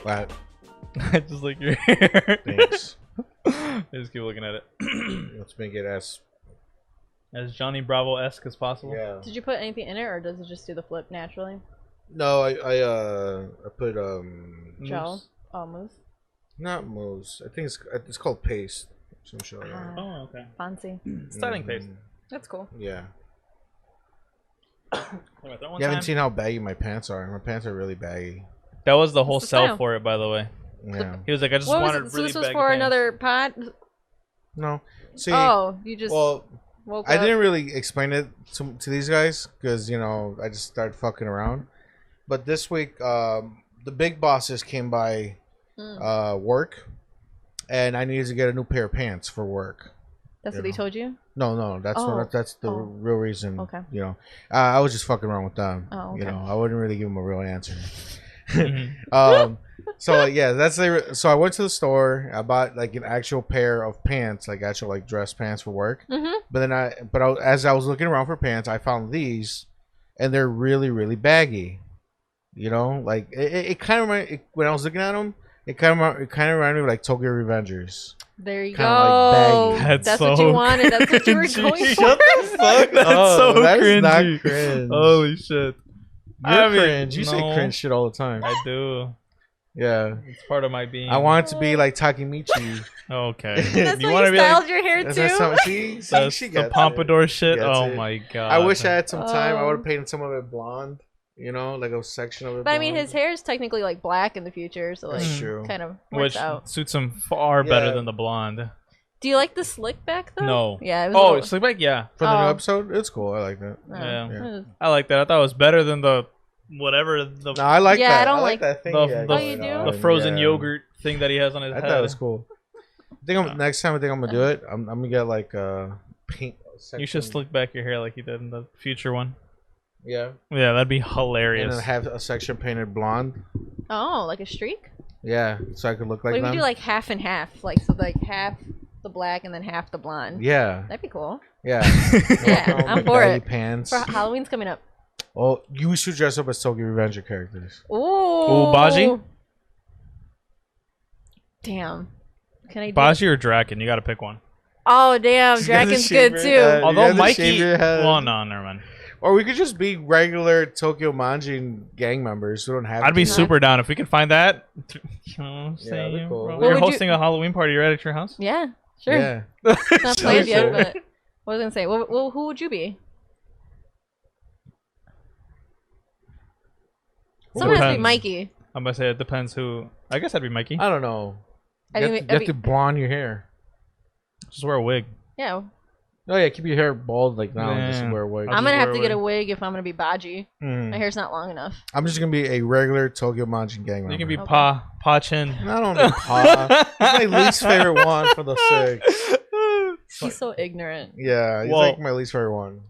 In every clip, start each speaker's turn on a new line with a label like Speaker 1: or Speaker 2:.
Speaker 1: What?
Speaker 2: I just like your hair.
Speaker 1: Thanks.
Speaker 2: I just keep looking at it.
Speaker 1: Let's make it as
Speaker 2: Johnny Bravo-esque as possible.
Speaker 1: yeah.
Speaker 3: Did you put anything in it, or does it just do the flip naturally?
Speaker 1: No, I put
Speaker 3: Gel. Oh, mousse.
Speaker 1: not mousse. I think it's called paste. Some shit like that.
Speaker 2: Oh, okay.
Speaker 3: Fancy.
Speaker 2: Styling paste.
Speaker 3: That's cool.
Speaker 1: Yeah.
Speaker 2: You
Speaker 1: You haven't seen how baggy my pants are. My pants are really baggy.
Speaker 2: That was the whole
Speaker 3: the
Speaker 2: sell
Speaker 3: style.
Speaker 2: for it, by the way.
Speaker 1: Yeah.
Speaker 2: He was like, I just
Speaker 3: What was
Speaker 2: wanted
Speaker 3: it? So
Speaker 2: really
Speaker 3: this was
Speaker 2: baggy
Speaker 3: for
Speaker 2: pants.
Speaker 3: another pod?
Speaker 1: No. See.
Speaker 3: Oh, you just
Speaker 1: Well,
Speaker 3: woke
Speaker 1: I
Speaker 3: up.
Speaker 1: didn't really explain it to these guys because I just started fucking around. But this week, the big bosses came by work, and I needed to get a new pair of pants for work.
Speaker 3: That's what they told you?
Speaker 1: No, that's the real reason.
Speaker 3: Okay.
Speaker 1: I was just fucking around with them.
Speaker 3: Oh, okay.
Speaker 1: I wouldn't really give them a real answer.
Speaker 2: Mhm.
Speaker 1: So yeah, so I went to the store. I bought like an actual pair of pants, like actual like dress pants for work.
Speaker 3: Mm-hmm.
Speaker 1: But then as I was looking around for pants, I found these, and they're really really baggy. Like it kind of when I was looking at them, it kind of reminded me of like Tokyo Revengers.
Speaker 3: There you
Speaker 1: Kinda
Speaker 3: go.
Speaker 1: like baggy.
Speaker 3: That's
Speaker 2: so
Speaker 3: what you wanted. That's what you were
Speaker 2: cringy.
Speaker 3: going for.
Speaker 2: Shut the fuck. That's so
Speaker 1: that's
Speaker 2: cringy.
Speaker 1: not cringe.
Speaker 2: Holy shit.
Speaker 1: You're cringe. You say
Speaker 2: no,
Speaker 1: cringe shit all the time.
Speaker 2: I do.
Speaker 1: Yeah.
Speaker 2: It's part of my being.
Speaker 1: I want it to be like Takemichi.
Speaker 2: Okay.
Speaker 3: That's
Speaker 2: you
Speaker 3: why
Speaker 2: want to
Speaker 3: you
Speaker 2: be like
Speaker 3: styled your hair
Speaker 1: That's
Speaker 3: too?
Speaker 1: how she
Speaker 2: the
Speaker 1: gets
Speaker 2: pompadour shit?
Speaker 1: Gets
Speaker 2: Oh
Speaker 1: it.
Speaker 2: my god.
Speaker 1: I wish I had some time. I
Speaker 3: Oh.
Speaker 1: would have painted some of it blonde. Like a section of it.
Speaker 3: But I mean,
Speaker 1: blonde.
Speaker 3: his hair is technically like black in the future, so like
Speaker 1: That's true.
Speaker 3: kind of works
Speaker 2: Which
Speaker 3: out.
Speaker 2: suits him far better
Speaker 1: Yeah.
Speaker 2: than the blonde.
Speaker 3: Do you like the slick back though?
Speaker 2: No.
Speaker 3: Yeah. It was
Speaker 2: Oh,
Speaker 3: a little-
Speaker 2: slick back? Yeah.
Speaker 1: For the new
Speaker 3: Oh.
Speaker 1: episode, it's cool. I like that.
Speaker 3: oh,
Speaker 2: Yeah.
Speaker 3: it was-
Speaker 2: I like that. I thought it was better than the whatever the
Speaker 1: No, I like
Speaker 3: Yeah,
Speaker 1: that.
Speaker 3: I don't
Speaker 1: like
Speaker 3: like-
Speaker 1: that thing.
Speaker 2: the-
Speaker 1: he had
Speaker 2: the-
Speaker 3: Oh, you
Speaker 1: going
Speaker 3: do?
Speaker 1: on.
Speaker 2: the frozen
Speaker 1: Yeah.
Speaker 2: yogurt thing that he has on his
Speaker 1: I
Speaker 2: head.
Speaker 1: thought it was cool. I think next time I think I'm gonna do it. I'm gonna get like a paint.
Speaker 2: You should slick back your hair like you did in the future one.
Speaker 1: Yeah.
Speaker 2: Yeah, that'd be
Speaker 1: And
Speaker 2: hilarious.
Speaker 1: then have a section painted blonde.
Speaker 3: Oh, like a streak?
Speaker 1: Yeah, so I could look like
Speaker 3: What if
Speaker 1: them.
Speaker 3: we do like half and half? Like so, like half the black and then half the blonde.
Speaker 1: Yeah,
Speaker 3: That'd be cool.
Speaker 1: yeah.
Speaker 3: Yeah,
Speaker 1: All my
Speaker 3: I'm for
Speaker 1: baggy
Speaker 3: it.
Speaker 1: Pants.
Speaker 3: For Halloween's coming up.
Speaker 1: Oh, you should dress up as Tokyo Revenger characters.
Speaker 3: Ooh.
Speaker 2: Baji?
Speaker 3: Damn. Can I do
Speaker 2: Baji or Draken? You gotta pick one.
Speaker 3: Oh damn,
Speaker 1: She's gonna
Speaker 3: Draken's
Speaker 1: shave
Speaker 3: good
Speaker 1: her
Speaker 3: too.
Speaker 1: head. You
Speaker 2: Although
Speaker 1: have to
Speaker 2: Mikey,
Speaker 1: shave your head.
Speaker 2: well, no, never mind.
Speaker 1: Or we could just be regular Tokyo Manjin gang members. We don't have.
Speaker 2: I'd be
Speaker 1: to.
Speaker 2: super down if we could find that. You know what I'm
Speaker 1: Yeah,
Speaker 2: saying?
Speaker 1: that'd be cool.
Speaker 2: bro?
Speaker 1: What
Speaker 2: We're
Speaker 3: would you-
Speaker 2: hosting a Halloween party right at your house.
Speaker 3: Yeah, sure.
Speaker 1: Yeah.
Speaker 3: It's not planned yet,
Speaker 1: cool.
Speaker 3: but what was I gonna say? Well, who would you be? Someone has to be
Speaker 2: Depends.
Speaker 3: Mikey.
Speaker 2: I'm gonna say it depends who. I guess I'd be Mikey.
Speaker 1: I don't know.
Speaker 3: I
Speaker 1: You
Speaker 3: think
Speaker 1: have, to, you have to blonde your hair.
Speaker 2: Just wear a wig.
Speaker 3: Yeah,
Speaker 1: Oh yeah, keep your hair bald like now and just
Speaker 2: Yeah.
Speaker 1: wear a wig.
Speaker 2: I'll
Speaker 3: I'm
Speaker 2: just
Speaker 3: gonna have
Speaker 2: wear
Speaker 3: to
Speaker 2: a
Speaker 3: get a
Speaker 2: wig.
Speaker 3: wig if I'm gonna be Baji.
Speaker 1: Mm.
Speaker 3: My hair's not long enough.
Speaker 1: I'm just gonna be a regular Tokyo Manjin gang member.
Speaker 2: You can be
Speaker 3: Okay.
Speaker 2: Pa Chin.
Speaker 1: I don't know. Pa. He's my least favorite one for the six.
Speaker 3: He's so ignorant.
Speaker 1: Yeah, he's
Speaker 2: Well-
Speaker 1: like my least favorite one.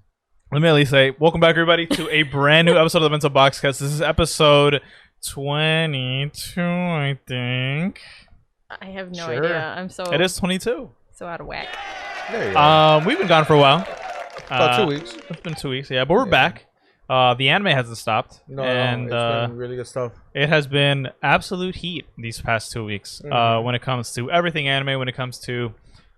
Speaker 2: Let me at least say, welcome back, everybody, to a brand new episode of the Bento Boxcast. This is episode 22, I think.
Speaker 3: I have no
Speaker 1: Sure.
Speaker 3: idea. I'm so
Speaker 2: It is 22.
Speaker 3: so out of whack.
Speaker 1: There you go.
Speaker 2: We've been gone for a while.
Speaker 1: About 2 weeks.
Speaker 2: It's been 2 weeks, yeah, but we're
Speaker 1: Yeah.
Speaker 2: back. The anime hasn't stopped,
Speaker 1: No,
Speaker 2: and
Speaker 1: it's been really good stuff.
Speaker 2: it has been absolute heat these past 2 weeks.
Speaker 1: Mhm.
Speaker 2: When it comes to everything anime, when it comes to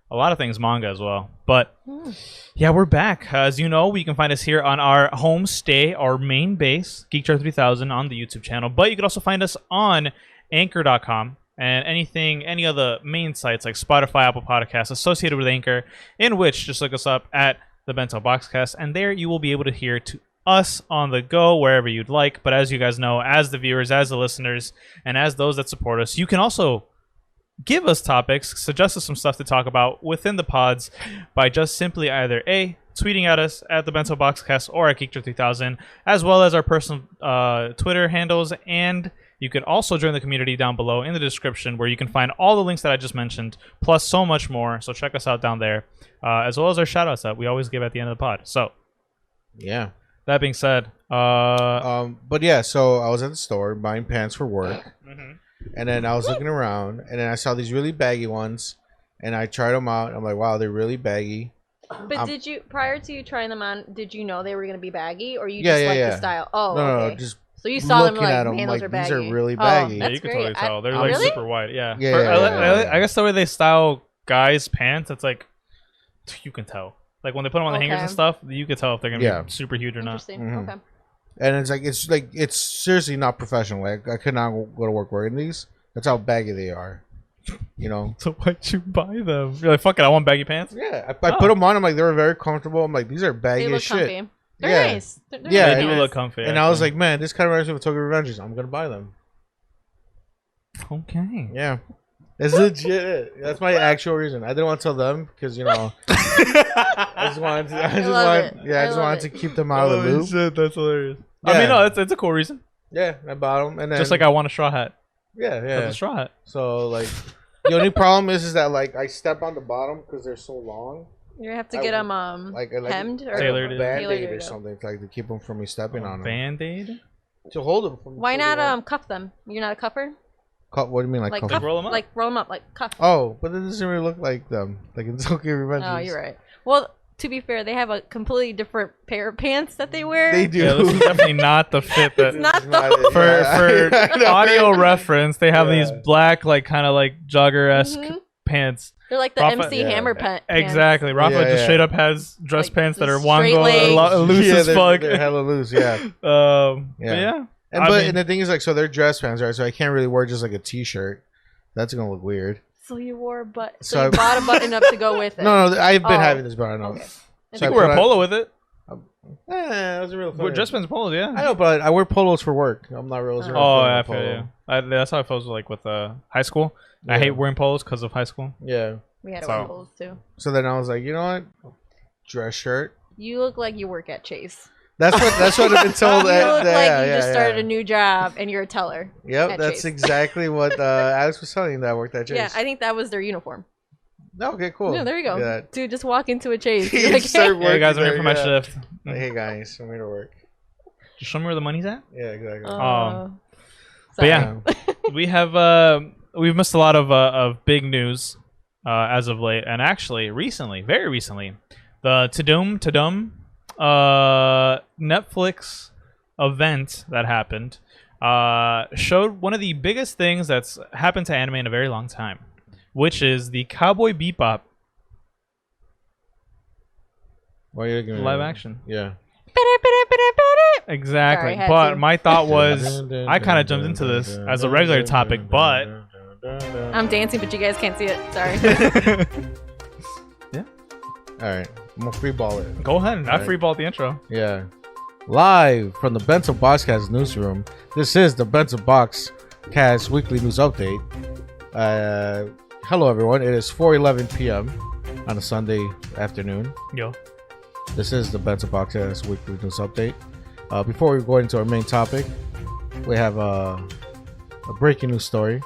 Speaker 2: a lot of things manga as well. But
Speaker 3: Hmm.
Speaker 2: yeah, we're back. As you know, you can find us here on our home stay, our main base, Geekjar 3000 on the YouTube channel. But you can also find us on Anchor.com and any other main sites like Spotify, Apple Podcasts associated with Anchor, in which just look us up at the Bento Boxcast, and there you will be able to hear to us on the go wherever you'd like. But as you guys know, as the viewers, as the listeners, and as those that support us, you can also give us topics, suggest us some stuff to talk about within the pods by just simply either A, tweeting at us at the Bento Boxcast or at Geekjar 3000, as well as our personal Twitter handles. And you can also join the community down below in the description, where you can find all the links that I just mentioned, plus so much more. So check us out down there, as well as our shout-outs that we always give at the end of the pod. So
Speaker 1: Yeah.
Speaker 2: that being said,
Speaker 1: But yeah, so I was at the store buying pants for work,
Speaker 2: mhm.
Speaker 1: and then I was looking around, and then I saw these really baggy ones, and I tried them out. I'm like, wow, they're really baggy.
Speaker 3: But did you, prior to you trying them on, did you know they were gonna be baggy, or you
Speaker 1: Yeah,
Speaker 3: just
Speaker 1: yeah,
Speaker 3: like
Speaker 1: yeah.
Speaker 3: the style? Oh,
Speaker 1: No,
Speaker 3: okay.
Speaker 1: no, just
Speaker 3: So you saw them
Speaker 1: looking
Speaker 3: like,
Speaker 1: at them
Speaker 3: man,
Speaker 1: like
Speaker 3: those are
Speaker 1: these
Speaker 3: baggy.
Speaker 1: are really
Speaker 3: Oh,
Speaker 1: baggy.
Speaker 2: Yeah,
Speaker 3: that's
Speaker 2: you can
Speaker 3: great.
Speaker 2: totally tell. They're
Speaker 3: Oh,
Speaker 2: like
Speaker 3: really?
Speaker 2: super wide. Yeah.
Speaker 1: Yeah,
Speaker 2: For-
Speaker 1: yeah.
Speaker 2: I guess the way they style guys' pants, it's like you can tell. Like when they put them on the hangers and
Speaker 3: Okay.
Speaker 2: stuff, you can tell if they're gonna
Speaker 1: Yeah.
Speaker 2: be super huge or not.
Speaker 3: Interesting.
Speaker 1: Mhm.
Speaker 3: Okay.
Speaker 1: And it's like it's seriously not professional. Like I could not go to work wearing these. That's how baggy they are. You know.
Speaker 2: So why'd you buy them? You're like, fuck it, I want baggy pants.
Speaker 1: Yeah, I put them on. I'm like, they were very comfortable. I'm like, these are baggy
Speaker 3: They look
Speaker 1: as shit.
Speaker 3: comfy. They're
Speaker 1: Yeah.
Speaker 3: nice. They're
Speaker 1: Yeah,
Speaker 2: They do
Speaker 3: nice.
Speaker 2: look comfy.
Speaker 1: And I was
Speaker 2: actually.
Speaker 1: like, man, this kind of reminds me of Tokyo Revengers. I'm gonna buy them.
Speaker 2: okay.
Speaker 1: Yeah, it's legit. That's my actual reason. I didn't want to tell them because I just wanted to. I just wanted to keep them out of the loop.
Speaker 2: Shit, that's hilarious.
Speaker 1: Yeah.
Speaker 2: I mean, no, it's a cool reason.
Speaker 1: Yeah, I bought them, and then
Speaker 2: Just like I want a straw hat.
Speaker 1: yeah.
Speaker 2: That's a straw hat.
Speaker 1: So like, the only problem is that like I step on the bottom because they're so long.
Speaker 3: You have to
Speaker 1: I
Speaker 3: get
Speaker 1: would-
Speaker 3: them
Speaker 1: like
Speaker 3: hemmed or
Speaker 2: Tailored,
Speaker 1: a
Speaker 2: yeah.
Speaker 1: band-aid
Speaker 3: Tailored,
Speaker 1: or
Speaker 3: yeah.
Speaker 1: something to, like to keep them from me stepping on them.
Speaker 2: Band-aid?
Speaker 1: To hold them. From
Speaker 3: Why not cuff them? You're not a cuffer?
Speaker 1: What do you mean like,
Speaker 3: Like
Speaker 1: cuff?
Speaker 2: Like roll 'em up?
Speaker 3: Like roll them up, like cuff.
Speaker 1: Oh, but it doesn't really look like them. Like in Tokyo Revengers.
Speaker 3: Oh, you're right. Well, to be fair, they have a completely different pair of pants that they wear.
Speaker 1: They do.
Speaker 2: Yeah, this is definitely not the fit that.
Speaker 3: It's not
Speaker 1: It's not
Speaker 3: the-
Speaker 1: it.
Speaker 2: For
Speaker 1: Yeah. I know.
Speaker 2: audio reference, they have
Speaker 1: Yeah.
Speaker 2: these black, like kind of like jogger-esque
Speaker 3: Mhm.
Speaker 2: pants.
Speaker 3: They're like the
Speaker 2: Rafa-
Speaker 3: MC
Speaker 1: Yeah.
Speaker 3: Hammer pants.
Speaker 2: Exactly. Rafa
Speaker 1: Yeah,
Speaker 2: just
Speaker 1: yeah.
Speaker 2: straight up has dress
Speaker 3: Like,
Speaker 2: pants that
Speaker 3: the
Speaker 2: are
Speaker 3: straight
Speaker 2: wango,
Speaker 3: legs.
Speaker 2: loose
Speaker 1: Yeah,
Speaker 2: as
Speaker 1: they're-
Speaker 2: fuck.
Speaker 1: They're hella loose, yeah.
Speaker 2: But
Speaker 1: Yeah.
Speaker 2: yeah.
Speaker 1: And
Speaker 2: I
Speaker 1: but
Speaker 2: mean-
Speaker 1: and the thing is like, so they're dress pants, right? So I can't really wear just like a t-shirt. That's gonna look weird.
Speaker 3: So you wore, but
Speaker 1: So
Speaker 3: so you
Speaker 1: I-
Speaker 3: bought a button up to go with it.
Speaker 1: No, I've been
Speaker 3: Oh.
Speaker 1: having this, but I know.
Speaker 3: Okay.
Speaker 2: You
Speaker 1: So
Speaker 2: can
Speaker 1: I
Speaker 2: wear
Speaker 1: put
Speaker 2: a
Speaker 1: on-
Speaker 2: polo with it.
Speaker 1: That was a real
Speaker 2: Wear
Speaker 1: thing.
Speaker 2: dress pants and polos, yeah.
Speaker 1: I know, but I wear polos for work. I'm not real.
Speaker 2: Oh, I feel you. That's how I felt like with high school. I
Speaker 1: Yeah.
Speaker 2: hate wearing polos because of high school.
Speaker 1: Yeah.
Speaker 3: We had to
Speaker 2: So-
Speaker 3: wear clothes too.
Speaker 1: So then I was like, you know what? Dress shirt.
Speaker 3: You look like you work at Chase.
Speaker 1: That's what I've been told.
Speaker 3: You look like
Speaker 1: yeah,
Speaker 3: you just
Speaker 1: yeah,
Speaker 3: started
Speaker 1: yeah.
Speaker 3: a new job and you're a teller.
Speaker 1: Yep,
Speaker 3: at
Speaker 1: that's
Speaker 3: Chase.
Speaker 1: exactly what Alex was telling you that I worked at Chase.
Speaker 3: Yeah, I think that was their uniform.
Speaker 1: Okay, cool.
Speaker 3: Yeah, there you go.
Speaker 1: Look at
Speaker 3: Dude, just walk into a Chase.
Speaker 1: You
Speaker 3: You're like,
Speaker 1: start
Speaker 2: Hey guys, I'm
Speaker 1: there,
Speaker 2: here for my
Speaker 1: yeah.
Speaker 2: shift.
Speaker 1: Like, hey guys, I'm here to work.
Speaker 2: Just show me where the money's at.
Speaker 1: Yeah, exactly.
Speaker 2: But yeah, we have we've missed a lot of big news as of late, and actually recently, very recently, the Tudum Netflix event that happened showed one of the biggest things that's happened to anime in a very long time, which is the Cowboy Bebop
Speaker 1: Why are you looking at
Speaker 2: live
Speaker 1: me?
Speaker 2: action.
Speaker 1: Yeah.
Speaker 2: Exactly.
Speaker 3: Sorry, I had
Speaker 2: But
Speaker 3: to.
Speaker 2: my thought was, I kind of jumped into this as a regular topic, but
Speaker 3: I'm dancing, but you guys can't see it. Sorry.
Speaker 1: All right, I'm gonna free ball it.
Speaker 2: go ahead. I
Speaker 1: Right.
Speaker 2: freeballed the intro.
Speaker 1: Yeah. Live from the Bento Boxcast newsroom. This is the Bento Boxcast weekly news update. Hello everyone. It is 4:11 p.m. on a Sunday afternoon.
Speaker 2: Yo.
Speaker 1: This is the Bento Boxcast weekly news update. Before we go into our main topic, we have a breaking news story.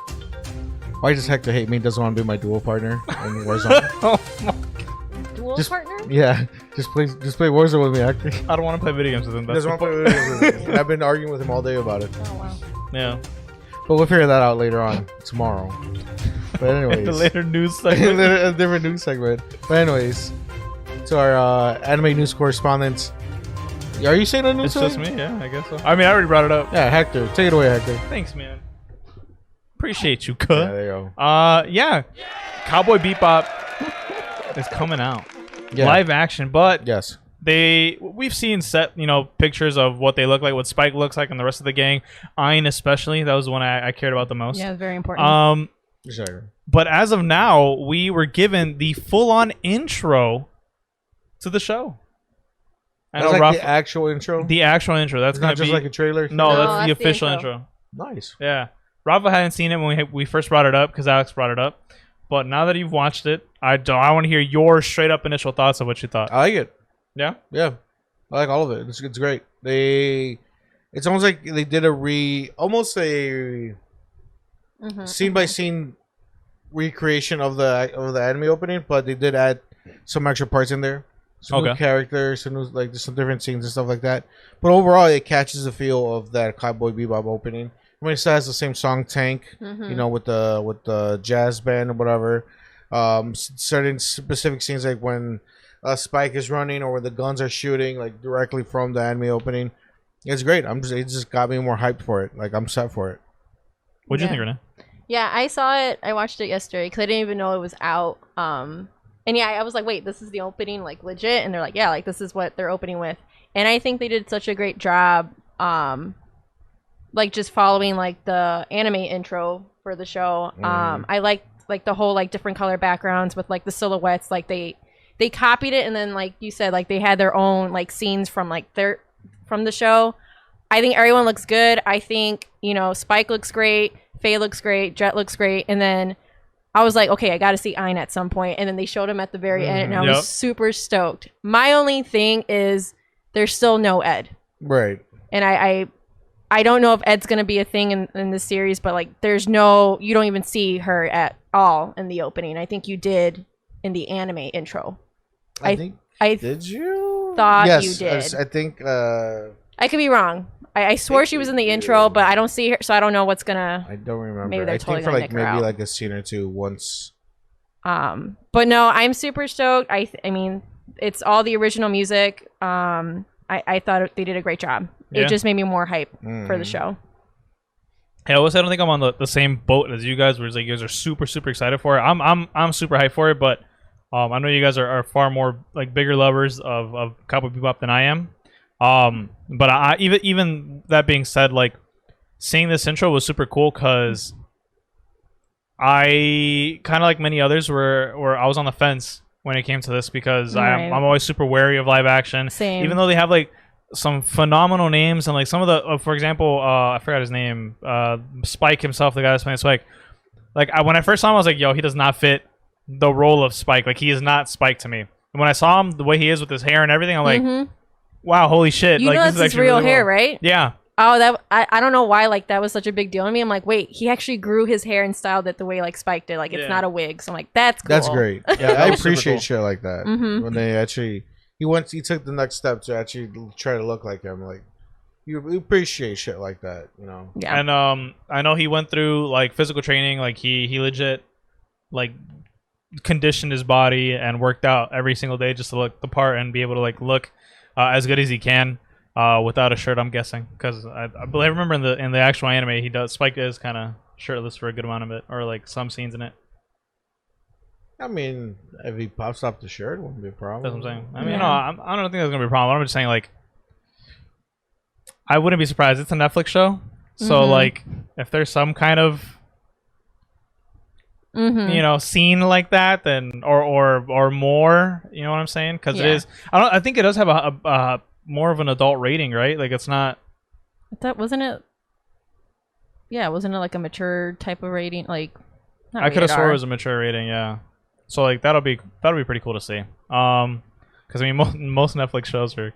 Speaker 1: Why does Hector hate me? Doesn't want to be my duo partner in Warzone.
Speaker 3: Dual
Speaker 1: Just-
Speaker 3: partner?
Speaker 1: Yeah, just play Warzone with me, Hector.
Speaker 2: I don't want to play video games with him.
Speaker 1: He
Speaker 2: That's
Speaker 1: doesn't want to play with me. I've been arguing with him all day about it.
Speaker 3: Oh, wow.
Speaker 2: yeah.
Speaker 1: But we'll figure that out later on tomorrow. But anyways,
Speaker 2: The later news
Speaker 1: a
Speaker 2: segment.
Speaker 1: different news segment. But anyways, to our anime news correspondent. Are you saying a news?
Speaker 2: It's just me, yeah, I guess so. I mean, I already brought it up.
Speaker 1: Yeah, Hector, take it away, Hector.
Speaker 2: Thanks, man. Appreciate you,
Speaker 1: Yeah,
Speaker 2: cut.
Speaker 1: there you go.
Speaker 2: Yeah. Cowboy Bebop is coming out.
Speaker 1: Yeah.
Speaker 2: Live action, but
Speaker 1: Yes.
Speaker 2: we've seen pictures of what they look like, what Spike looks like, and the rest of the gang. Ayn especially, that was the one I cared about the most.
Speaker 3: Yeah, very important.
Speaker 1: Sure.
Speaker 2: But as of now, we were given the full-on intro to the show. I
Speaker 1: That's
Speaker 2: know
Speaker 1: like the
Speaker 2: Rafa-
Speaker 1: actual intro.
Speaker 2: the actual intro. That's
Speaker 1: It's
Speaker 2: gonna
Speaker 1: not just
Speaker 2: be
Speaker 1: like a trailer.
Speaker 2: no,
Speaker 3: No,
Speaker 2: that's the
Speaker 3: that's the
Speaker 2: official
Speaker 3: intro.
Speaker 2: intro.
Speaker 1: Nice.
Speaker 2: Yeah, Rafa hadn't seen it when we first brought it up because Alex brought it up. But now that you've watched it, I want to hear your straight up initial thoughts of what you thought.
Speaker 1: I like it.
Speaker 2: Yeah.
Speaker 1: Yeah, I like all of it. It's great. It's almost like they did almost a
Speaker 3: Mhm.
Speaker 1: scene by scene recreation of the anime opening, but they did add some extra parts in there. Some new
Speaker 2: Okay.
Speaker 1: characters, some new, like some different scenes and stuff like that. But overall, it catches the feel of that Cowboy Bebop opening. I mean, it still has the same song, Tank.
Speaker 3: Mhm.
Speaker 1: You know, with the jazz band or whatever. Certain specific scenes like when Spike is running or where the guns are shooting, like directly from the anime opening. It's great. It just got me more hyped for it. Like I'm set for it.
Speaker 2: What'd you think, Renee?
Speaker 3: Yeah, I saw it. I watched it yesterday because I didn't even know it was out. And yeah, I was like, wait, this is the opening, like legit? And they're like, yeah, like this is what they're opening with. And I think they did such a great job, like just following like the anime intro for the show. I liked like the whole like different color backgrounds with like the silhouettes. Like they copied it, and then like you said, like they had their own like scenes from like from the show. I think everyone looks good. I think, you know, Spike looks great, Faye looks great, Jet looks great, and then I was like, okay, I got to see Ein at some point, and then they showed him at the very end, and I was super stoked. My only thing is there's still no Ed,
Speaker 1: right?
Speaker 3: And I don't know if Ed's gonna be a thing in this series, but like you don't even see her at all in the opening. I think you did in the anime intro.
Speaker 1: Did you?
Speaker 3: Thought
Speaker 1: yes,
Speaker 3: you did.
Speaker 1: I think.
Speaker 3: I could be wrong. I swore she was in the intro, but I don't see her, so I don't know what's gonna.
Speaker 1: I don't remember.
Speaker 3: Maybe they're totally
Speaker 1: I think for like maybe
Speaker 3: out.
Speaker 1: like a scene or two once.
Speaker 3: But no, I'm super stoked. I mean, it's all the original music. I thought they did a great job.
Speaker 2: Yeah.
Speaker 3: It just made me more hype for the show.
Speaker 2: Hey, I don't think I'm on the same boat as you guys, where it's like you guys are super excited for it. I'm super hyped for it, but I know you guys are far more like bigger lovers of Cowboy Bebop than I am. But I even that being said, like seeing this intro was super cool because I kind of like many others where I was on the fence when it came to this because I'm always super wary of live action.
Speaker 3: Same.
Speaker 2: Even though they have like some phenomenal names and like some of the for example I forgot his name, Spike himself, the guy that's playing Spike. Like when I first saw him, I was like, yo, he does not fit the role of Spike. Like he is not Spike to me. And when I saw him the way he is with his hair and everything, I'm like, wow, holy shit.
Speaker 3: You
Speaker 2: like,
Speaker 3: know
Speaker 2: this
Speaker 3: that's
Speaker 2: is
Speaker 3: his real
Speaker 2: really
Speaker 3: hair,
Speaker 2: well.
Speaker 3: right?
Speaker 2: Yeah.
Speaker 3: Oh, I don't know why like that was such a big deal to me. I'm like, wait, he actually grew his hair and styled it the way like Spike did. Like it's not a wig. So I'm like, that's cool.
Speaker 1: That's great. Yeah, I appreciate
Speaker 2: cool.
Speaker 1: shit like that. When they actually he took the next step to actually try to look like him. Like you appreciate shit like that, you know.
Speaker 3: Yeah.
Speaker 2: And I know he went through like physical training. Like he legit like conditioned his body and worked out every single day just to look the part and be able to like look as good as he can. Without a shirt, I'm guessing, because I remember in the actual anime, Spike is kind of shirtless for a good amount of it, or like some scenes in it.
Speaker 1: I mean, if he pops off the shirt, it wouldn't be a problem.
Speaker 2: That's what I'm saying. I mean, no, I don't think that's gonna be a problem. I'm just saying, like, I wouldn't be surprised. It's a Netflix show, so like, if there's some kind of you know scene like that, then or more, you know what I'm saying? Because it is. I think it does have a more of an adult rating, right? Like it's not.
Speaker 3: That wasn't it. Yeah, wasn't it like a mature type of rating? Like,
Speaker 2: I could have swore it was a mature rating. Yeah, so like that'll be pretty cool to see. Because I mean most Netflix shows are.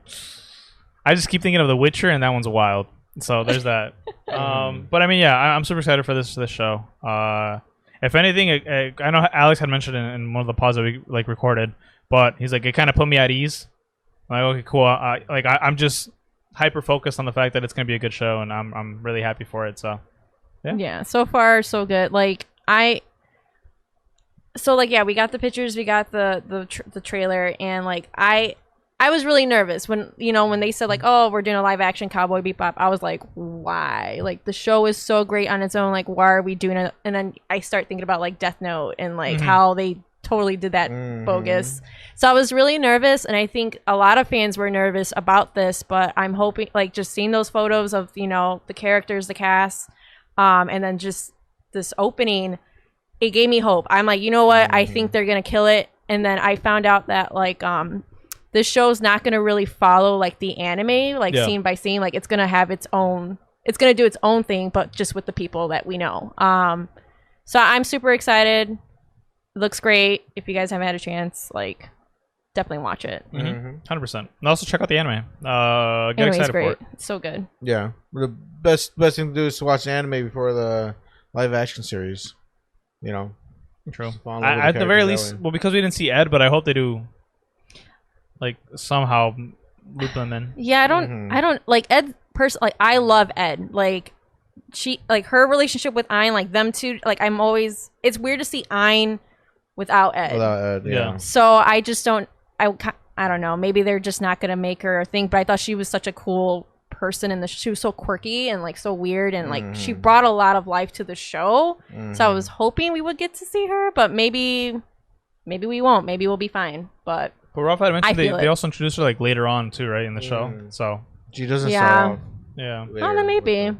Speaker 2: I just keep thinking of The Witcher, and that one's wild. So there's that. But I mean, yeah, I'm super excited for this show. If anything, I know Alex had mentioned in one of the pods that we like recorded, but he's like, it kind of put me at ease. Like, okay, cool. I'm just hyper focused on the fact that it's gonna be a good show, and I'm really happy for it. So,
Speaker 3: yeah. So far, so good. Like we got the pictures, we got the trailer, and like I was really nervous when they said like, oh, we're doing a live action Cowboy Bebop. I was like, why? Like the show is so great on its own. Like, why are we doing it? And then I start thinking about like Death Note and like how they totally did that bogus. So I was really nervous, and I think a lot of fans were nervous about this, but I'm hoping like just seeing those photos of the characters, the cast, and then just this opening, it gave me hope. I'm like, you know what, I think they're gonna kill it. And then I found out that like this show's not gonna really follow like the anime, like scene by scene. Like it's gonna have its own, it's gonna do its own thing, but just with the people that we know. So I'm super excited. It looks great. If you guys haven't had a chance, like, definitely watch it.
Speaker 2: 100%. And also check out the anime. Get excited
Speaker 3: great.
Speaker 2: for it.
Speaker 3: It's so good.
Speaker 1: Yeah, the best thing to do is to watch the anime before the live action series. You know,
Speaker 2: true. At the very least, well, because we didn't see Ed, but I hope they do, like, somehow loop them in.
Speaker 3: Yeah, I don't like Ed. Like, I love Ed. Like, her relationship with Ein, like them two. Like, it's weird to see Ein without Ed.
Speaker 1: Yeah.
Speaker 3: So I just don't. I don't know. Maybe they're just not gonna make her a thing. But I thought she was such a cool person in the she was so quirky and like so weird and like she brought a lot of life to the show. So I was hoping we would get to see her, but maybe we won't. Maybe we'll be fine. But
Speaker 2: Rafa had mentioned they also introduced her like later on too, right, in the show. So
Speaker 1: she doesn't start off.
Speaker 2: Yeah.
Speaker 3: Oh, then maybe.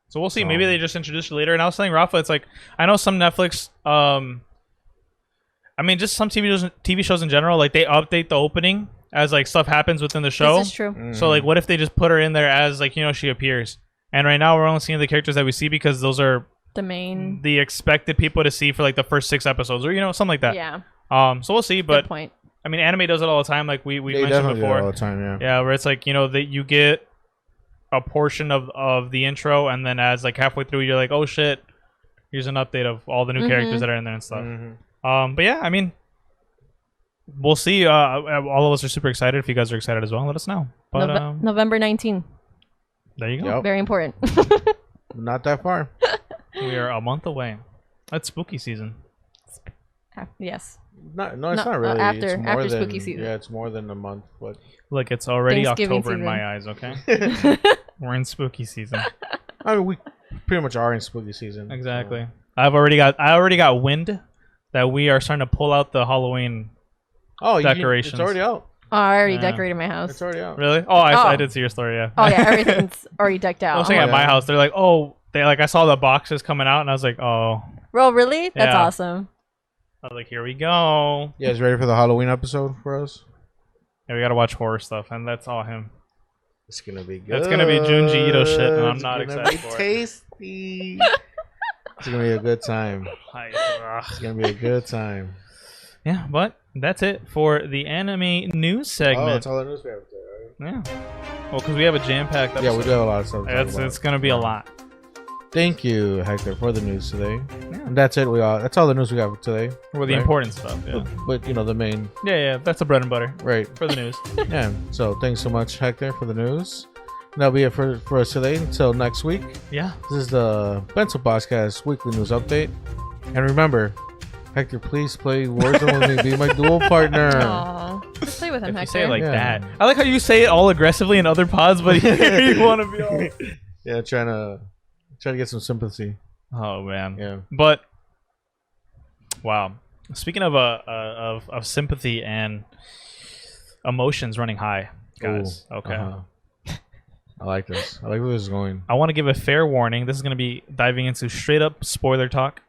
Speaker 2: So we'll see. Maybe they just introduced her later. And I was telling Rafa, it's like I know some Netflix. I mean, just some TV shows in general, like they update the opening as like stuff happens within the show.
Speaker 3: This is true.
Speaker 2: So like, what if they just put her in there as like she appears? And right now we're only seeing the characters that we see because those are the expected people to see for like the first 6 episodes or something like that.
Speaker 3: Yeah.
Speaker 2: So we'll see. But
Speaker 3: good point.
Speaker 2: I mean, anime does it all the time, like we mentioned before.
Speaker 1: Do it all the time, yeah.
Speaker 2: Yeah, where it's like that you get a portion of the intro, and then as like halfway through, you're like, oh shit, here's an update of all the new characters that are in there and stuff. But yeah, I mean, we'll see. All of us are super excited. If you guys are excited as well, let us know. But
Speaker 3: November 19th.
Speaker 2: There you go.
Speaker 1: Yep.
Speaker 3: Very important.
Speaker 1: Not that far.
Speaker 2: We are a month away. That's spooky season.
Speaker 3: Yes.
Speaker 1: No, it's not really.
Speaker 3: After
Speaker 1: it's more than,
Speaker 3: spooky season.
Speaker 1: Yeah, it's more than a month. But
Speaker 2: look, it's already October
Speaker 3: season.
Speaker 2: in my eyes. Okay, we're in spooky season.
Speaker 1: I mean, we pretty much are in spooky season.
Speaker 2: Exactly. So. I already got wind that we are starting to pull out the Halloween decorations.
Speaker 1: It's already out.
Speaker 3: Oh, I already decorated my house.
Speaker 1: It's already out.
Speaker 2: Really? Oh, I did see your story. Yeah.
Speaker 3: Oh yeah, everything's already decked out.
Speaker 2: I was saying at my house, they're like, I saw the boxes coming out, and I was like, oh.
Speaker 3: Bro, really? That's
Speaker 2: Yeah.
Speaker 3: awesome.
Speaker 2: I was like, here we go.
Speaker 1: You guys ready for the Halloween episode for us?
Speaker 2: Yeah, we gotta watch horror stuff, and that's all him.
Speaker 1: It's gonna be good.
Speaker 2: It's gonna be Junji Ito shit, and I'm not excited for it.
Speaker 1: Tasty. It's gonna be a good time. It's gonna be a good time.
Speaker 2: Yeah, but that's it for the anime news segment.
Speaker 1: Oh, that's all the news we have today, right?
Speaker 2: Yeah. Well, because we have a jam-packed episode.
Speaker 1: Yeah, we do have a lot of stuff.
Speaker 2: It's gonna be a lot.
Speaker 1: Thank you, Hector, for the news today. Yeah. And that's it. That's all the news we got today.
Speaker 2: Well, the important stuff. Yeah.
Speaker 1: But the main.
Speaker 2: Yeah. That's the bread and butter.
Speaker 1: Right.
Speaker 2: For the news.
Speaker 1: Yeah. So thanks so much, Hector, for the news. That'll be it for us today. Until next week.
Speaker 2: Yeah.
Speaker 1: This is the Bento Boxcast weekly news update. And remember, Hector, please play Warzone with me. Be my dual partner.
Speaker 3: Aww. Play with him,
Speaker 2: if
Speaker 3: Hector.
Speaker 2: You say it like that. I like how you say it all aggressively in other pods, but here you want to be all.
Speaker 1: Yeah, trying to get some sympathy.
Speaker 2: Oh man.
Speaker 1: Yeah.
Speaker 2: But wow. Speaking of sympathy and emotions running high, guys.
Speaker 1: Ooh,
Speaker 2: okay.
Speaker 1: I like this. I like where this is going.
Speaker 2: I want to give a fair warning. This is going to be diving into straight up spoiler talk.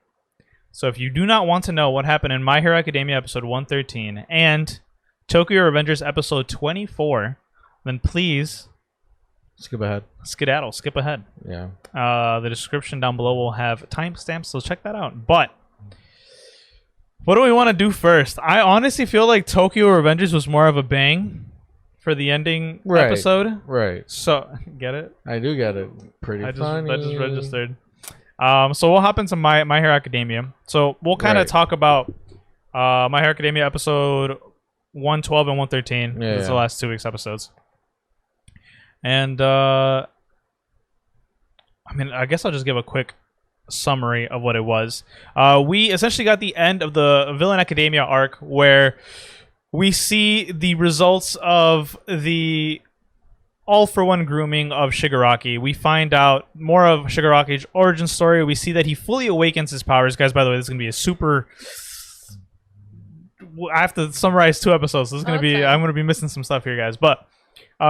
Speaker 2: So if you do not want to know what happened in My Hero Academia episode 113 and Tokyo Revengers episode 24, then please
Speaker 1: skip ahead.
Speaker 2: Skip ahead.
Speaker 1: Yeah.
Speaker 2: The description down below will have timestamps, so check that out. But what do we want to do first? I honestly feel like Tokyo Revengers was more of a bang for the ending episode.
Speaker 1: Right.
Speaker 2: So get it?
Speaker 1: I do get it. Pretty funny.
Speaker 2: I just registered. So we'll hop into My Hero Academia. So we'll kind of talk about My Hero Academia episode 112 and 113. Yeah, It's the last 2 weeks' episodes. And I guess I'll just give a quick summary of what it was. We essentially got the end of the Villain Academia arc where we see the results of the all-for-one grooming of Shigaraki. We find out more of Shigaraki's origin story. We see that he fully awakens his powers. Guys, by the way, this is going to be a super... I have to summarize 2 episodes. So this is going to be... I'm going to be missing some stuff here, guys. But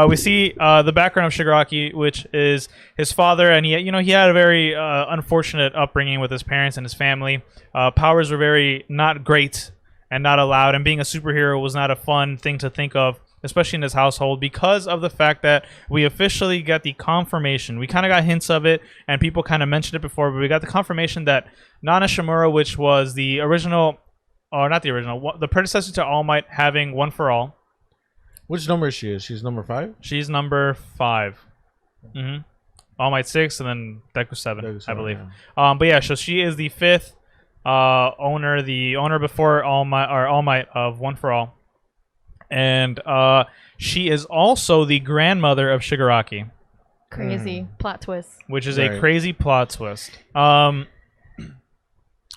Speaker 2: we see the background of Shigaraki, which is his father, and he had a very unfortunate upbringing with his parents and his family. Powers were very not great and not allowed, and being a superhero was not a fun thing to think of, especially in his household, because of the fact that we officially got the confirmation. We kind of got hints of it, and people kind of mentioned it before, but we got the confirmation that Nana Shimura, which was the original, or not the original, the predecessor to All Might, having One for All.
Speaker 1: Which number is she? She's number 5?
Speaker 2: She's number 5. Mm-hmm. All Might 6, and then Deku 7, I believe. Yeah. But yeah, so she is the 5th owner, the owner before All Might of One for All. And she is also the grandmother of Shigaraki.
Speaker 3: Crazy plot twist.
Speaker 2: Which is a crazy plot twist.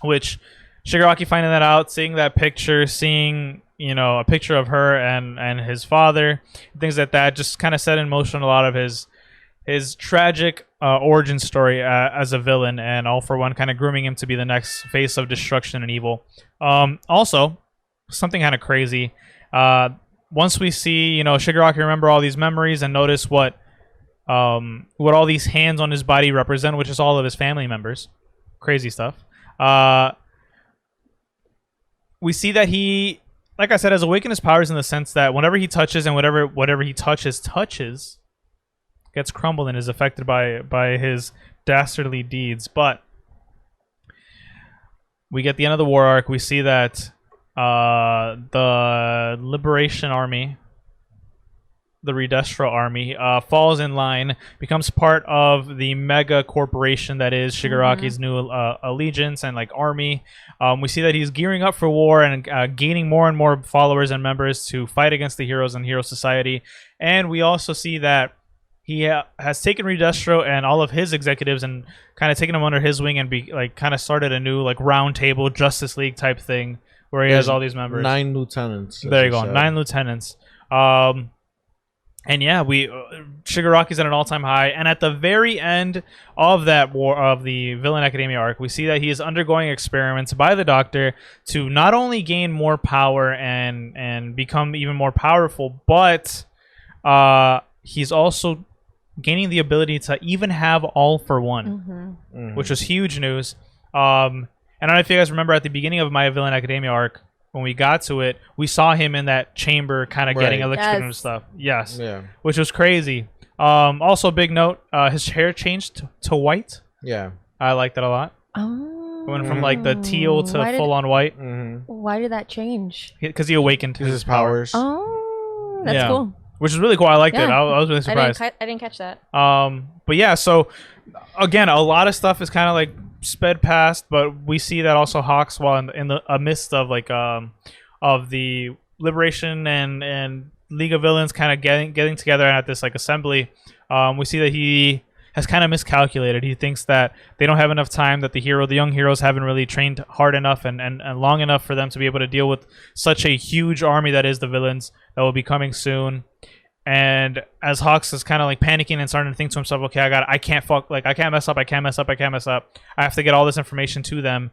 Speaker 2: Which Shigaraki finding that out, seeing that picture, seeing a picture of her and his father, things like that, just kind of set in motion a lot of his his tragic origin story as a villain, and All for One kind of grooming him to be the next face of destruction and evil. Also, something kind of crazy. Once we see, Shigaraki remember all these memories and notice what all these hands on his body represent, which is all of his family members. Crazy stuff. We see that he, like I said, has awakened his powers in the sense that whenever he touches and whatever he touches gets crumbled and is affected by his dastardly deeds. But we get the end of the war arc. We see that the Liberation Army, the Redestro Army, falls in line, becomes part of the mega corporation that is Shigaraki's new allegiance and army. We see that he's gearing up for war and gaining more and more followers and members to fight against the heroes and Hero Society. And we also see that he has taken Redestro and all of his executives and kind of taken them under his wing and kind of started a new round table Justice League type thing where he has all these members.
Speaker 1: 9 lieutenants.
Speaker 2: There you go, 9 lieutenants. And yeah, Shigaraki's at an all-time high, and at the very end of that war, of the Villain Academia arc, we see that he is undergoing experiments by the Doctor to not only gain more power and become even more powerful, but he's also gaining the ability to even have All for One, which was huge news. And I don't know if you guys remember at the beginning of my Villain Academia arc, when we got to it, we saw him in that chamber kind of getting electrocuted and stuff. Yes. Yeah. Which was crazy. Also, big note, his hair changed to white.
Speaker 1: Yeah.
Speaker 2: I liked that a lot.
Speaker 3: Oh.
Speaker 2: Went from the teal to full-on white.
Speaker 3: Why did that change?
Speaker 2: Because he awakened
Speaker 1: his powers.
Speaker 3: Oh, that's cool.
Speaker 2: Which is really cool. I liked it. I was really surprised.
Speaker 3: I didn't catch that.
Speaker 2: But yeah, so again, a lot of stuff is kind of sped past, but we see that also Hawks, while in the midst of of the Liberation and League of Villains kind of getting together at this assembly, we see that he has kind of miscalculated. He thinks that they don't have enough time, that the young heroes haven't really trained hard enough and long enough for them to be able to deal with such a huge army that is the villains that will be coming soon. And as Hawks is kind of panicking and starting to think to himself, okay, I can't mess up. I have to get all this information to them.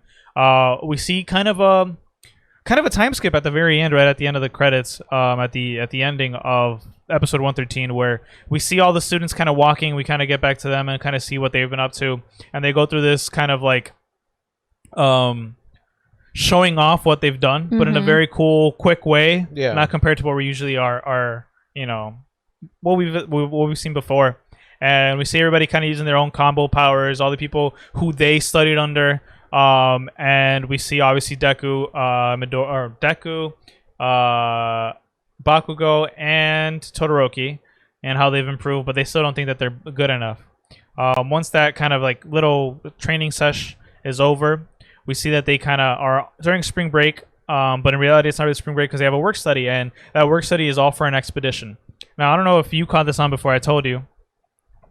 Speaker 2: We see kind of a time skip at the very end, right at the end of the credits, at the ending of episode 113, where we see all the students kind of walking. We kind of get back to them and kind of see what they've been up to, and they go through this kind of showing off what they've done, but in a very cool, quick way. Yeah. Not compared to what we usually are what we've seen before. And we see everybody kind of using their own combo powers, all the people who they studied under. And we see obviously Deku, Bakugo, and Todoroki, and how they've improved, but they still don't think that they're good enough. Once that kind of little training sesh is over, we see that they kind of are during spring break, but in reality it's not really spring break because they have a work study, and that work study is all for an expedition. Now, I don't know if you caught this on before I told you,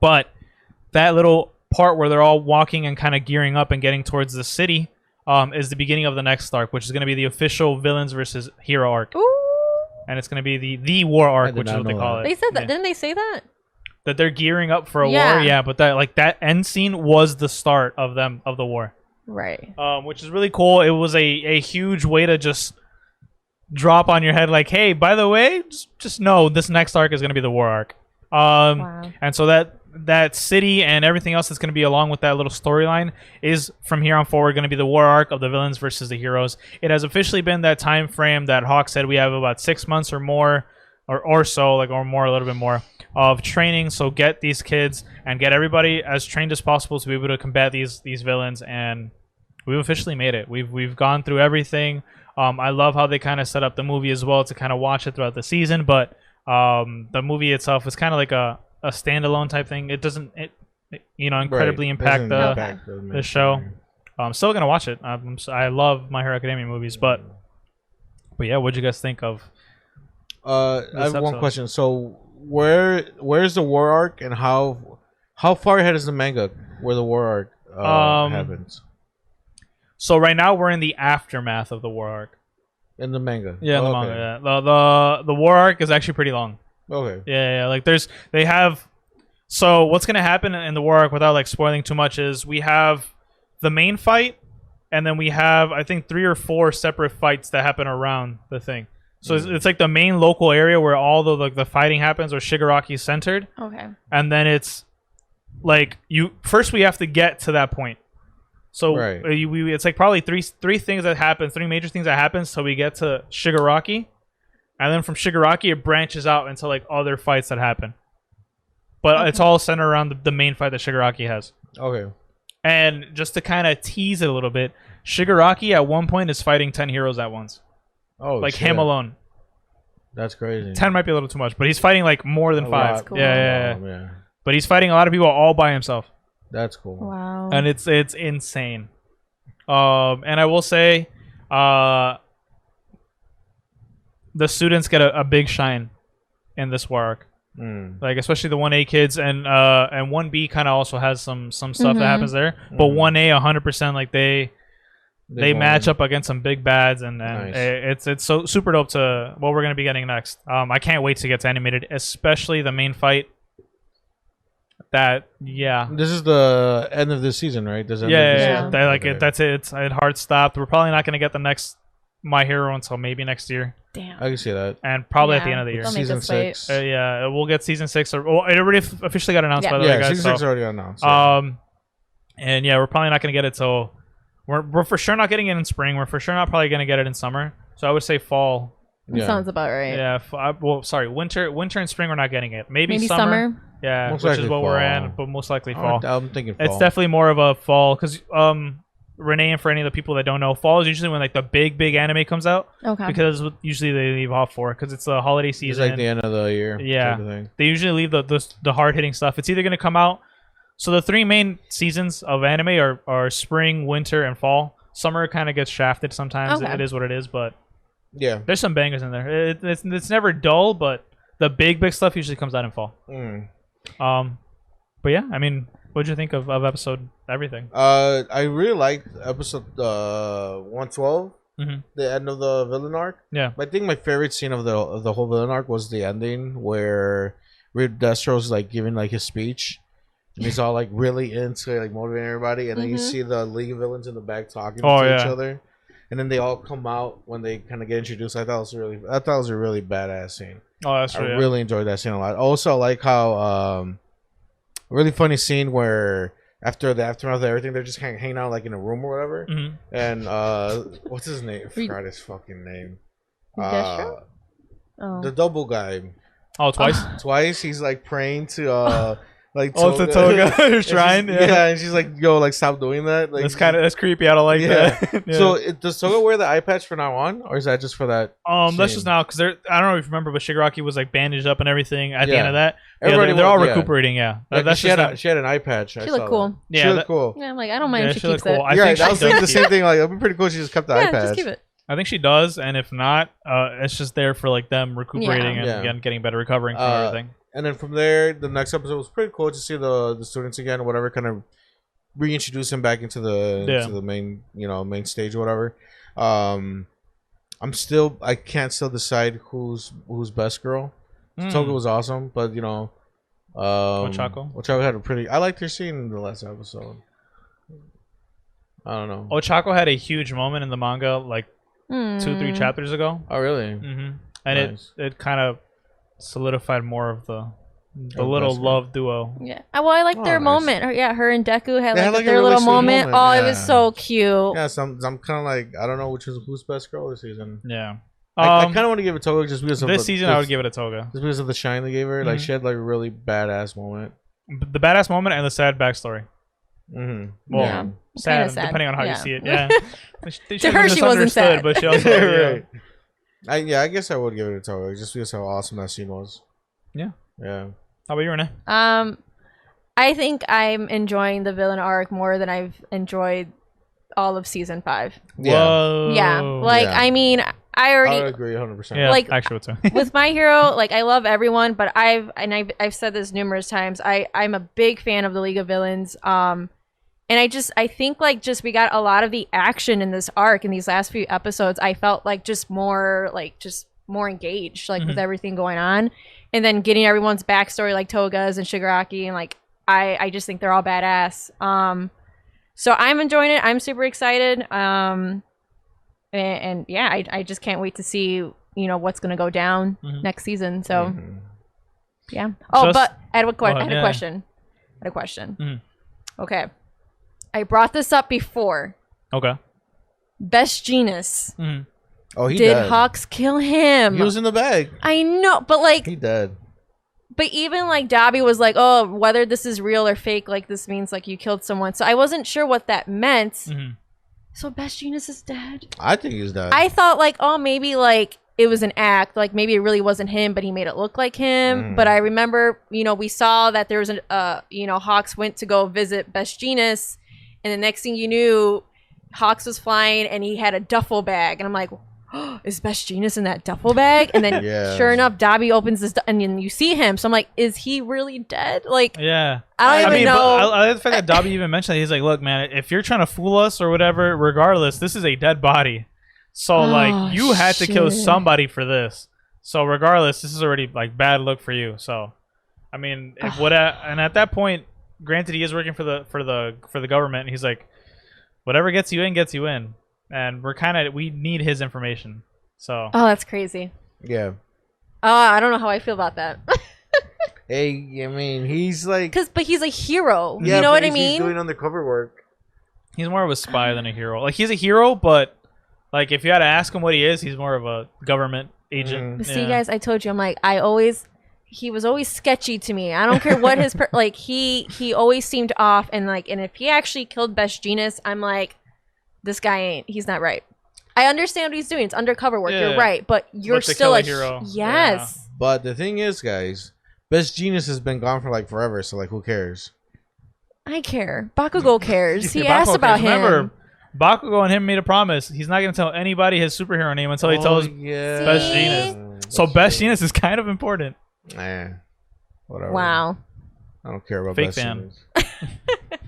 Speaker 2: but that little part where they're all walking and kind of gearing up and getting towards the city is the beginning of the next arc, which is going to be the official villains versus hero arc.
Speaker 3: Ooh.
Speaker 2: And it's going to be the war arc, which is what they call it.
Speaker 3: They said that. Didn't they say that?
Speaker 2: That they're gearing up for a war? Yeah, but that end scene was the start of the war.
Speaker 3: Right.
Speaker 2: Which is really cool. It was a huge way to just drop on your head hey, by the way, just know this next arc is going to be the war arc. Wow. And so that city and everything else that's going to be along with that little storyline is from here on forward going to be the war arc of the villains versus the heroes. It has officially been that time frame that Hawk said we have about 6 months or more or so, or more, a little bit more of training. So get these kids and get everybody as trained as possible to be able to combat these villains. And we've officially made it. We've gone through everything. I love how they kind of set up the movie as well to kind of watch it throughout the season, but the movie itself is kind of like a standalone type thing. It doesn't incredibly impact the show. I'm still gonna watch it. I love My Hero Academia movies, but yeah, what'd you guys think of?
Speaker 1: I have one question. So where's the war arc, and how far ahead is the manga where the war arc happens?
Speaker 2: So right now we're in the aftermath of the war arc.
Speaker 1: In the manga.
Speaker 2: Yeah, in the manga. Yeah. The war arc is actually pretty long.
Speaker 1: Okay.
Speaker 2: Yeah. They have So what's gonna happen in the war arc, without like spoiling too much, is we have the main fight, and then we have I think 3 or 4 separate fights that happen around the thing. So it's like the main local area where all the fighting happens, where Shigaraki is centered.
Speaker 3: Okay.
Speaker 2: And then it's like we have to get to that point. So it's like probably three things that happen, 3 major things that happen, so we get to Shigaraki, and then from Shigaraki it branches out into like other fights that happen. But it's all centered around the main fight that Shigaraki has.
Speaker 1: Okay.
Speaker 2: And just to kind of tease it a little bit, Shigaraki at one point is fighting 10 heroes at once.
Speaker 1: Oh,
Speaker 2: like
Speaker 1: shit.
Speaker 2: him alone.
Speaker 1: That's crazy.
Speaker 2: 10 might be a little too much, but he's fighting like more than 5.
Speaker 3: Cool.
Speaker 2: Yeah. But he's fighting a lot of people all by himself.
Speaker 1: That's cool.
Speaker 3: Wow.
Speaker 2: And it's insane. And I will say, the students get a big shine in this war arc. Like especially the 1A kids, and 1B kind of also has some stuff that happens there. But 1A 100% like they match up against some big bads, and nice. It's so super dope to what we're gonna be getting next. I can't wait to get to animated, especially the main fight. This is the end of this season, right? That's it. It's hard stopped. We're probably not gonna get the next My Hero until maybe next year.
Speaker 3: Damn.
Speaker 1: I can see that.
Speaker 2: And probably at the end of the year.
Speaker 1: Season 6.
Speaker 2: We'll get season 6, or it already officially got announced by the way, guys.
Speaker 1: Season 6 already got announced.
Speaker 2: And we're probably not gonna get it till we're for sure not getting it in spring. We're for sure not probably gonna get it in summer. So I would say fall.
Speaker 3: That sounds about right.
Speaker 2: Yeah. Winter and spring we're not getting it. Maybe summer. Yeah,
Speaker 1: which
Speaker 2: is what
Speaker 1: fall.
Speaker 2: we're in, but most likely fall.
Speaker 1: I'm thinking fall.
Speaker 2: It's definitely more of a fall because Renee, and for any of the people that don't know, fall is usually when like the big anime comes out. Okay. Because usually they leave off for because it's the holiday season.
Speaker 1: It's like the end of the year.
Speaker 2: Yeah. They usually leave the hard hitting stuff. It's either gonna come out. So the 3 main seasons of anime are spring, winter, and fall. Summer kind of gets shafted sometimes. It is what it is, but there's some bangers in there. It's never dull, but the big stuff usually comes out in fall. But yeah, I mean, what'd you think of episode everything?
Speaker 1: I really liked episode 112, the end of the villain arc.
Speaker 2: Yeah,
Speaker 1: I think my favorite scene of the whole villain arc was the ending where Destro's like giving like his speech. And he's all like really into like motivating everybody, and then you see the League of Villains in the back talking to each other, and then they all come out when they kind of get introduced. I thought it was a really badass scene.
Speaker 2: Oh, that's true.
Speaker 1: I really enjoyed that scene a lot. Also, I like how a really funny scene where after the aftermath of everything, they're just hanging out like in a room or whatever. And what's his name? I forgot his fucking name. The double guy.
Speaker 2: Oh, twice.
Speaker 1: Twice. He's like praying to. Like
Speaker 2: Toga. It's a Toga her shrine.
Speaker 1: And she's like, "Yo, like stop doing that." Like
Speaker 2: that's creepy. I don't like that.
Speaker 1: So does Toga wear the eye patch from now on, or is that just for that?
Speaker 2: That's just now because I don't know if you remember, but Shigaraki was like bandaged up and everything at the end of that. They're all recuperating.
Speaker 1: She had an eye patch.
Speaker 3: She looked cool.
Speaker 1: She looked cool.
Speaker 3: Yeah, I'm like, I don't mind if she keeps
Speaker 2: cool.
Speaker 3: it.
Speaker 2: I
Speaker 1: was thinking the same thing. Like, it'd be pretty cool if she just kept the eye patch.
Speaker 3: Just keep it.
Speaker 2: I think she does, and if not, it's just there for like them recuperating and getting better, recovering from everything.
Speaker 1: And then from there, the next episode was pretty cool to see the students again, or whatever, kind of reintroduce him back into the main main stage or whatever. I can't still decide who's best girl. Toga was awesome, but Ochako had a pretty. I liked her scene in the last episode. I don't know.
Speaker 2: Ochako had a huge moment in the manga, like 2-3 chapters ago.
Speaker 1: Oh, really?
Speaker 2: And it kind of solidified more of the little love duo.
Speaker 3: Yeah. Well, I liked their moment. Her and Deku had like their little moment. Oh, it was so cute.
Speaker 1: Yeah, so I'm kind of like, I don't know who's best girl this season.
Speaker 2: Yeah.
Speaker 1: I kind of want to give it Toga just because of
Speaker 2: this season. I would give it a Toga
Speaker 1: just because of the shine they gave her. Like she had like a really badass moment.
Speaker 2: The badass moment and the sad backstory.
Speaker 3: Well,
Speaker 2: sad depending on how you see it. Yeah.
Speaker 3: To her, she wasn't sad,
Speaker 2: but she also.
Speaker 1: I guess I would give it a Toga just because how awesome that scene was.
Speaker 2: Yeah.
Speaker 1: Yeah.
Speaker 2: How about you, Renee?
Speaker 3: I think I'm enjoying the villain arc more than I've enjoyed all of season 5.
Speaker 2: Whoa.
Speaker 3: Yeah. Like, I mean, I
Speaker 1: would agree 100%.
Speaker 2: Yeah,
Speaker 3: like,
Speaker 2: actually, too.
Speaker 3: with My Hero, like, I love everyone, but I've said this numerous times. I'm a big fan of the League of Villains. And I think like just we got a lot of the action in this arc in these last few episodes. I felt like just more engaged, like with everything going on. and then getting everyone's backstory, like Toga's and Shigaraki, and like I just think they're all badass. So I'm enjoying it. I'm super excited. And yeah, I just can't wait to see what's gonna go down next season. So yeah. Oh, but I had a question. Okay, I brought this up before.
Speaker 2: Okay.
Speaker 3: Best Genius.
Speaker 1: Oh, he
Speaker 3: did
Speaker 1: dead.
Speaker 3: Hawks kill him?
Speaker 1: He was in the bag.
Speaker 3: I know, but like
Speaker 1: he dead.
Speaker 3: But even like Dobby was like, oh, whether this is real or fake, like this means like you killed someone. So I wasn't sure what that meant. So Best Genius is dead.
Speaker 1: I think he's dead.
Speaker 3: I thought like, oh, maybe like it was an act, like maybe it really wasn't him, but he made it look like him. But I remember, we saw that there was Hawks went to go visit Best Genius, and the next thing you knew, Hawks was flying and he had a duffel bag, and I'm like, oh, is Best Genius in that duffel bag? And then sure enough, Dobby opens this and then you see him. So I'm like, is he really dead? Like,
Speaker 2: yeah,
Speaker 3: I don't even know.
Speaker 2: I like the fact that Dobby even mentioned that. He's like, look, man, if you're trying to fool us or whatever, regardless, this is a dead body. So like, you had to kill somebody for this. So regardless, this is already like bad look for you. So, I mean, and at that point, granted, he is working for the government. And he's like, whatever gets you in, gets you in. And we need his information. So.
Speaker 3: Oh, that's crazy.
Speaker 1: Yeah.
Speaker 3: I don't know how I feel about that.
Speaker 1: Hey, I mean, he's like.
Speaker 3: But he's a hero.
Speaker 1: Yeah,
Speaker 3: you know what I
Speaker 1: He's
Speaker 3: mean?
Speaker 1: doing undercover work.
Speaker 2: He's more of a spy than a hero. Like, he's a hero, but like if you had to ask him what he is, he's more of a government agent.
Speaker 3: See, guys, I told you, I'm like, he was always sketchy to me. I don't care what his like. He always seemed off, and if he actually killed Best Genius, I'm like, this guy he's not right. I understand what he's doing. It's undercover work. You're right, but you're still a hero. Yes. Yeah.
Speaker 1: But the thing is, guys, Best Genius has been gone for like forever. So like, who cares?
Speaker 3: I care. Bakugo cares. He asked about him.
Speaker 2: Remember, Bakugo and him made a promise. He's not going to tell anybody his superhero name until he tells Best Genius. So Best Genius is kind of important.
Speaker 1: Whatever.
Speaker 3: Wow.
Speaker 1: I don't care about
Speaker 2: Fake
Speaker 1: Best
Speaker 2: fan.
Speaker 1: Genius.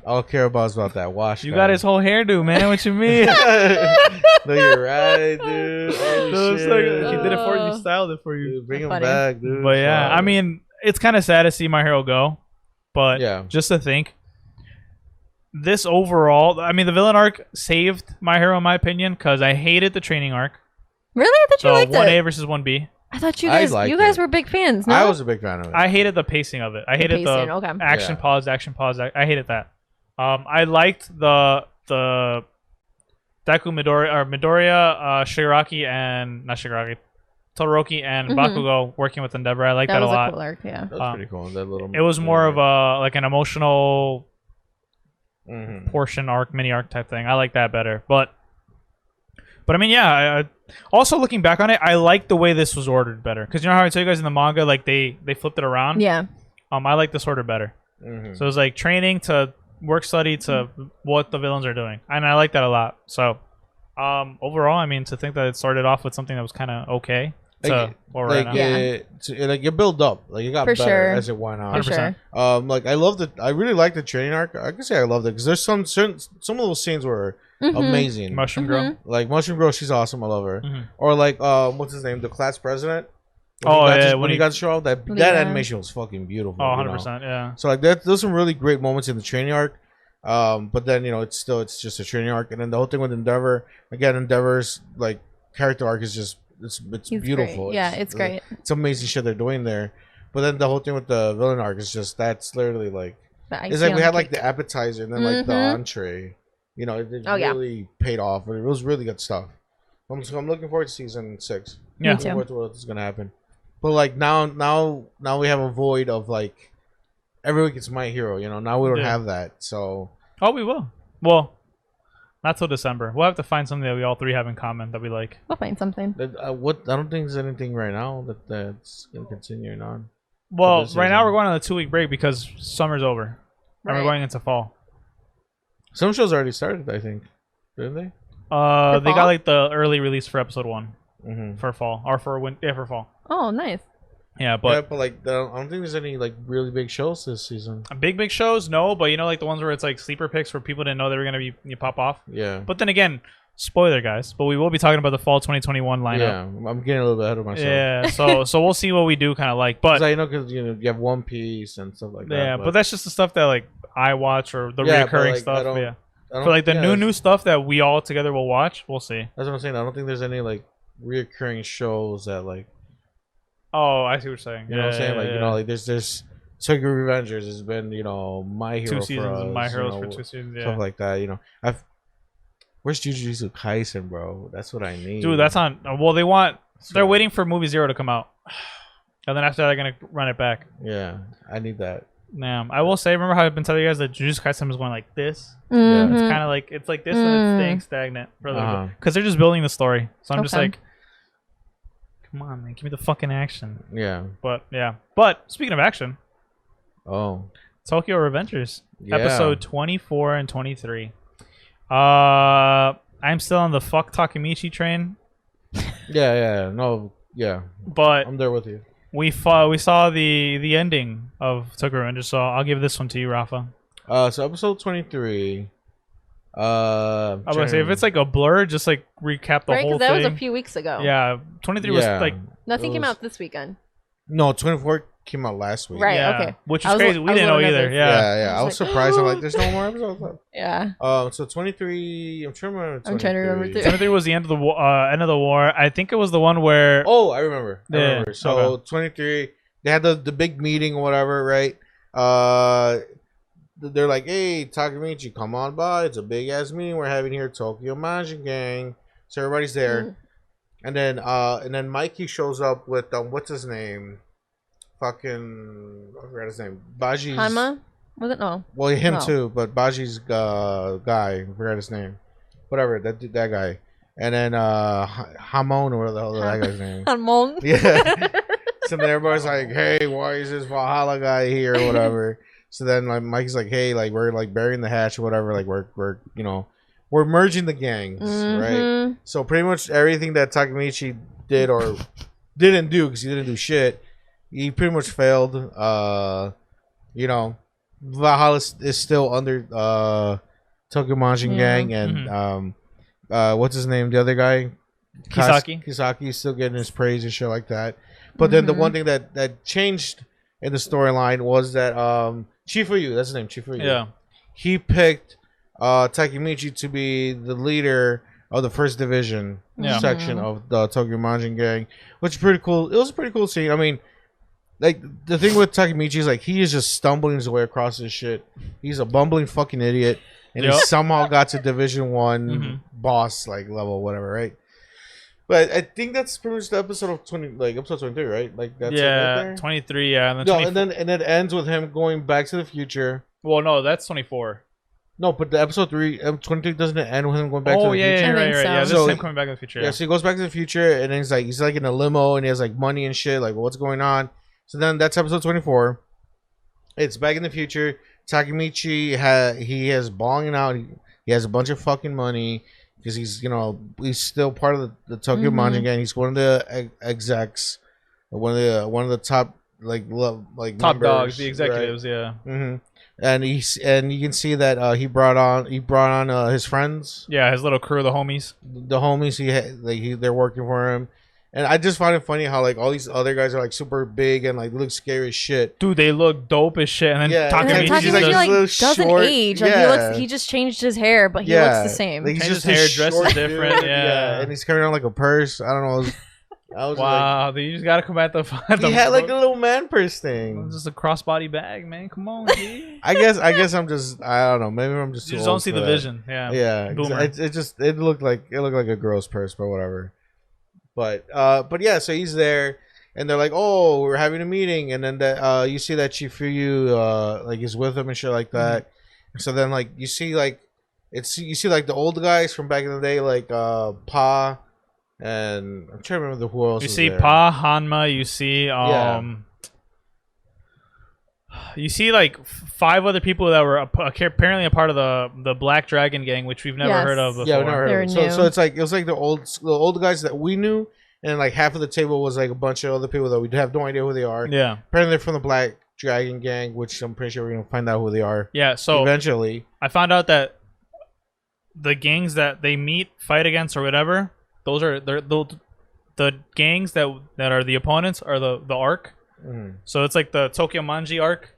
Speaker 1: All I care about is that wash.
Speaker 2: You got his whole hairdo, man. What you mean?
Speaker 1: No, you're right, dude. Oh, shit.
Speaker 2: He did it for you. He styled it for you.
Speaker 1: Dude, bring him back, dude.
Speaker 2: But yeah, I mean, it's kind of sad to see my hero go. But just to think, this overall, I mean, the villain arc saved my hero in my opinion because I hated the training arc.
Speaker 3: Really? I thought you liked it.
Speaker 2: 1A versus 1B.
Speaker 3: I thought you guys were big fans. No?
Speaker 1: I was a big fan of it.
Speaker 2: I hated the pacing of it. I hated the action pause. I hated that. I liked the Deku Midoriya, Shigaraki and not Shigaraki, Todoroki and Bakugo working with Endeavor. I liked that a lot.
Speaker 3: Cool arc, yeah.
Speaker 1: That was pretty cool. That little.
Speaker 2: It was more of a like an emotional portion arc, mini arc type thing. I like that better, but I mean, yeah. Also, looking back on it, I like the way this was ordered better because you know how I tell you guys in the manga, like they flipped it around.
Speaker 3: Yeah.
Speaker 2: I like this order better. So it was like training to work study to what the villains are doing, and I like that a lot. So overall, I mean, to think that it started off with something that was kind of okay.
Speaker 1: It built up, like it got better as it went on.
Speaker 2: 100%.
Speaker 1: Like I really liked the training arc. I can say I loved it because there's some of those scenes were amazing.
Speaker 2: Mushroom Girl,
Speaker 1: like Mushroom Girl, she's awesome. I love her. Or like what's his name, the class president. When he got to show up, that animation was fucking beautiful.
Speaker 2: 100%, yeah.
Speaker 1: So like there's some really great moments in the training arc. But then it's just a training arc, and then the whole thing with Endeavor. Again, Endeavor's like character arc is just it's beautiful.
Speaker 3: Great. It's great.
Speaker 1: It's amazing shit they're doing there. But then the whole thing with the villain arc is just that's literally like it's like we had like the appetizer and then like the entree. You know, it really paid off. It was really good stuff. I'm looking forward to season 6.
Speaker 2: Yeah,
Speaker 1: looking forward to what's gonna happen. But like now we have a void of like every week it's my hero. You know, now we don't have that. So
Speaker 2: we will. Well, not till December. We'll have to find something that we all three have in common that we like.
Speaker 3: We'll find something.
Speaker 1: I don't think there's anything right now that's gonna continue on.
Speaker 2: Well, right now we're going on a 2-week break because summer's over, and we're going into fall.
Speaker 1: Some shows already started, I think, didn't they?
Speaker 2: They got like the early release for episode 1 for fall or for for fall.
Speaker 3: Oh, nice.
Speaker 2: Yeah, but
Speaker 1: like I don't think there's any like really big shows this season.
Speaker 2: Big shows, no. But you know, like the ones where it's like sleeper picks where people didn't know they were gonna be pop off.
Speaker 1: Yeah.
Speaker 2: But then again, spoiler, guys, but we will be talking about the fall 2021 lineup.
Speaker 1: Yeah, I'm getting a little bit ahead of myself.
Speaker 2: Yeah, so we'll see what we do kind of like. But
Speaker 1: I know because you have One Piece and stuff like that.
Speaker 2: Yeah, but that's just the stuff that like I watch or the
Speaker 1: Yeah,
Speaker 2: recurring
Speaker 1: like,
Speaker 2: stuff.
Speaker 1: I don't-
Speaker 2: Yeah.
Speaker 1: I don't-
Speaker 2: For like the
Speaker 1: yeah,
Speaker 2: new stuff that we all together will watch, we'll see.
Speaker 1: That's what I'm saying. I don't think there's any like reoccurring shows that like
Speaker 2: Oh, I see what you're saying.
Speaker 1: you know what I'm saying. Like you know, like there's Tokyo Revengers. There's been My Hero
Speaker 2: 2
Speaker 1: for
Speaker 2: seasons
Speaker 1: us,
Speaker 2: of My Heroes for
Speaker 1: know,
Speaker 2: 2 seasons.
Speaker 1: stuff
Speaker 2: Yeah.
Speaker 1: like that. Where's Jujutsu Kaisen, bro? That's what I need.
Speaker 2: Dude, that's on. Well, they're waiting for movie 0 to come out, and then after that, they're gonna run it back.
Speaker 1: Yeah, I need that.
Speaker 2: Damn, I will say, remember how I've been telling you guys that Jujutsu Kaisen was going like this?
Speaker 3: Mhm.
Speaker 2: It's kind of like this, and it's staying stagnant for a little bit because they're just building the story. So I'm just
Speaker 3: Okay.
Speaker 2: like, come on, man, give me the fucking action.
Speaker 1: Yeah.
Speaker 2: But yeah, but speaking of action,
Speaker 1: Oh.
Speaker 2: Tokyo Revengers
Speaker 1: Yeah.
Speaker 2: episode 24 and 23. I'm still on the fuck Takemichi train,
Speaker 1: Yeah. No. Yeah.
Speaker 2: but
Speaker 1: I'm there with you.
Speaker 2: we saw the ending of Tokyo Revengers, so I'll give this one to you, Rafa.
Speaker 1: So episode 23.
Speaker 2: I was gonna say if it's like a blur, just like recap the
Speaker 3: Right,
Speaker 2: whole
Speaker 3: because that
Speaker 2: thing.
Speaker 3: was a few weeks ago.
Speaker 2: Yeah, 23 was like
Speaker 3: Nothing
Speaker 1: It
Speaker 3: came
Speaker 1: was-
Speaker 3: out this weekend.
Speaker 1: No, 24 came out last week.
Speaker 3: Right.
Speaker 2: yeah,
Speaker 3: okay.
Speaker 2: which
Speaker 3: I
Speaker 2: is
Speaker 3: was-
Speaker 2: crazy.
Speaker 3: I
Speaker 2: We
Speaker 3: was
Speaker 2: didn't
Speaker 3: a
Speaker 2: know
Speaker 3: little
Speaker 2: either.
Speaker 3: nervous.
Speaker 2: Yeah.
Speaker 1: Yeah. I was
Speaker 3: like,
Speaker 1: surprised. I'm like, there's no more episodes left.
Speaker 3: Yeah.
Speaker 1: So 23. I'm trying to remember.
Speaker 3: I'm trying to remember
Speaker 1: 23.
Speaker 3: too.
Speaker 2: 23 was the end of the war. I think it was the one where
Speaker 1: Oh, I remember.
Speaker 2: Yeah,
Speaker 1: So
Speaker 2: okay.
Speaker 1: 23, they had the big meeting or whatever, right? They're like, hey, Takemichi, come on by. It's a big ass meeting we're having here, Tokyo Magic Gang. So everybody's there, and then Mikey shows up with what's his name? Fucking I forgot his name. Baji's.
Speaker 3: Hanma? Was it? No.
Speaker 1: Well, him
Speaker 3: No.
Speaker 1: too, but Baji's guy. I forgot his name. Whatever that guy. And then Hamon or whatever the hell that guy's name.
Speaker 3: Hanmon.
Speaker 1: Yeah. So then everybody's like, hey, why is this Valhalla guy here or whatever? So then like Mike's like, hey, like we're like burying the hatch or whatever, like we're we're merging the gangs, right?
Speaker 3: Mhm.
Speaker 1: So pretty much everything that Takemichi did or didn't do, because he didn't do shit, he pretty much failed. Valhalla is still under Tokyo Manjin Gang, and what's his name? The other guy, Kisaki is still getting his praise and shit like that. But then the one thing that changed in the storyline was that Chifuyu, that's his name, Chifuyu.
Speaker 2: yeah,
Speaker 1: He picked Takemichi to be the leader of the first division section of the Tokyo Manjin Gang, which is pretty cool. It was a pretty cool scene. I mean, like the thing with Takemichi is like he is just stumbling his way across this shit. He's a bumbling fucking idiot, and he somehow got to Division 1 boss like level, whatever, right? But I think that's pretty much the episode of episode 23, right? Like that's it right there?
Speaker 2: 23, yeah, and then
Speaker 1: No,
Speaker 2: 24.
Speaker 1: and then it ends with him going back to the future.
Speaker 2: Well, no, that's 24.
Speaker 1: No, but the episode 23 doesn't it end with him going back to the
Speaker 2: yeah,
Speaker 1: future?
Speaker 2: yeah,
Speaker 3: I
Speaker 2: right,
Speaker 3: think
Speaker 2: right.
Speaker 3: so.
Speaker 2: Yeah, this
Speaker 1: So-
Speaker 2: is him coming back in the future.
Speaker 1: Yeah, so he goes back to the future, and then he's like in a limo, and he has like money and shit. Like, what's going on? So then that's episode 24. It's back in the future. Takemichi he has balling out. He has a bunch of fucking money because he's still part of the Tokyo Manjin Gang. He's one of the execs, one of the top like
Speaker 2: Top
Speaker 1: members,
Speaker 2: dogs, the executives,
Speaker 1: right?
Speaker 2: yeah.
Speaker 1: Mm-hmm. And you can see that he brought on his friends.
Speaker 2: Yeah, his little crew, the homies.
Speaker 1: The homies they're working for him, and I just find it funny how like all these other guys are like super big and like look scary as shit.
Speaker 2: Dude, they look dope as shit. And then
Speaker 1: Yeah,
Speaker 3: And then
Speaker 2: Takemichi's
Speaker 1: Takemichi's
Speaker 2: just
Speaker 3: Takemichi
Speaker 1: little
Speaker 3: doesn't
Speaker 1: short-
Speaker 3: age. Like
Speaker 1: yeah.
Speaker 3: he just changed his hair, but he looks the same.
Speaker 1: Like, he's
Speaker 2: Changed
Speaker 1: just
Speaker 2: his
Speaker 1: a
Speaker 2: hair, dress is
Speaker 1: short
Speaker 2: different,
Speaker 1: dude,
Speaker 2: yeah.
Speaker 1: and he's carrying around like a purse. I don't know. I was
Speaker 2: wow, dude, you just gotta come at the.
Speaker 1: like, he had like a little man purse thing.
Speaker 2: just a crossbody bag, man. Come on, G.
Speaker 1: I guess I'm just I don't know. Maybe I'm just
Speaker 2: You
Speaker 1: too
Speaker 2: just
Speaker 1: old
Speaker 2: don't see
Speaker 1: for
Speaker 2: the
Speaker 1: that.
Speaker 2: vision. Yeah.
Speaker 1: Yeah,
Speaker 2: Boomer.
Speaker 1: it looked like a girl's purse, but whatever. But yeah, so he's there, and they're like, "Oh, we're having a meeting," and then that you see that Chifuyu like is with him and shit like that. So then like you see like the old guys from back in the day, like Pa, and I'm trying to remember who else.
Speaker 2: You
Speaker 1: was
Speaker 2: see
Speaker 1: there.
Speaker 2: Pa, Hanma. You see You see like 5 other people that were apparently a part of the Black Dragon Gang, which we've never
Speaker 3: Yes.
Speaker 2: heard of before.
Speaker 1: Yeah, we never heard
Speaker 3: They're
Speaker 1: of it. So
Speaker 3: new.
Speaker 1: it was like the old guys that we knew, and like half of the table was like a bunch of other people that we have no idea who they are.
Speaker 2: Yeah.
Speaker 1: Apparently they're from the Black Dragon Gang, which I'm pretty sure we're gonna find out who they are
Speaker 2: Yeah. So
Speaker 1: eventually.
Speaker 2: I found out that the gangs that they meet, fight against, or whatever, those are the gangs that are the opponents are the arc. So it's like the Tokyo Manji arc,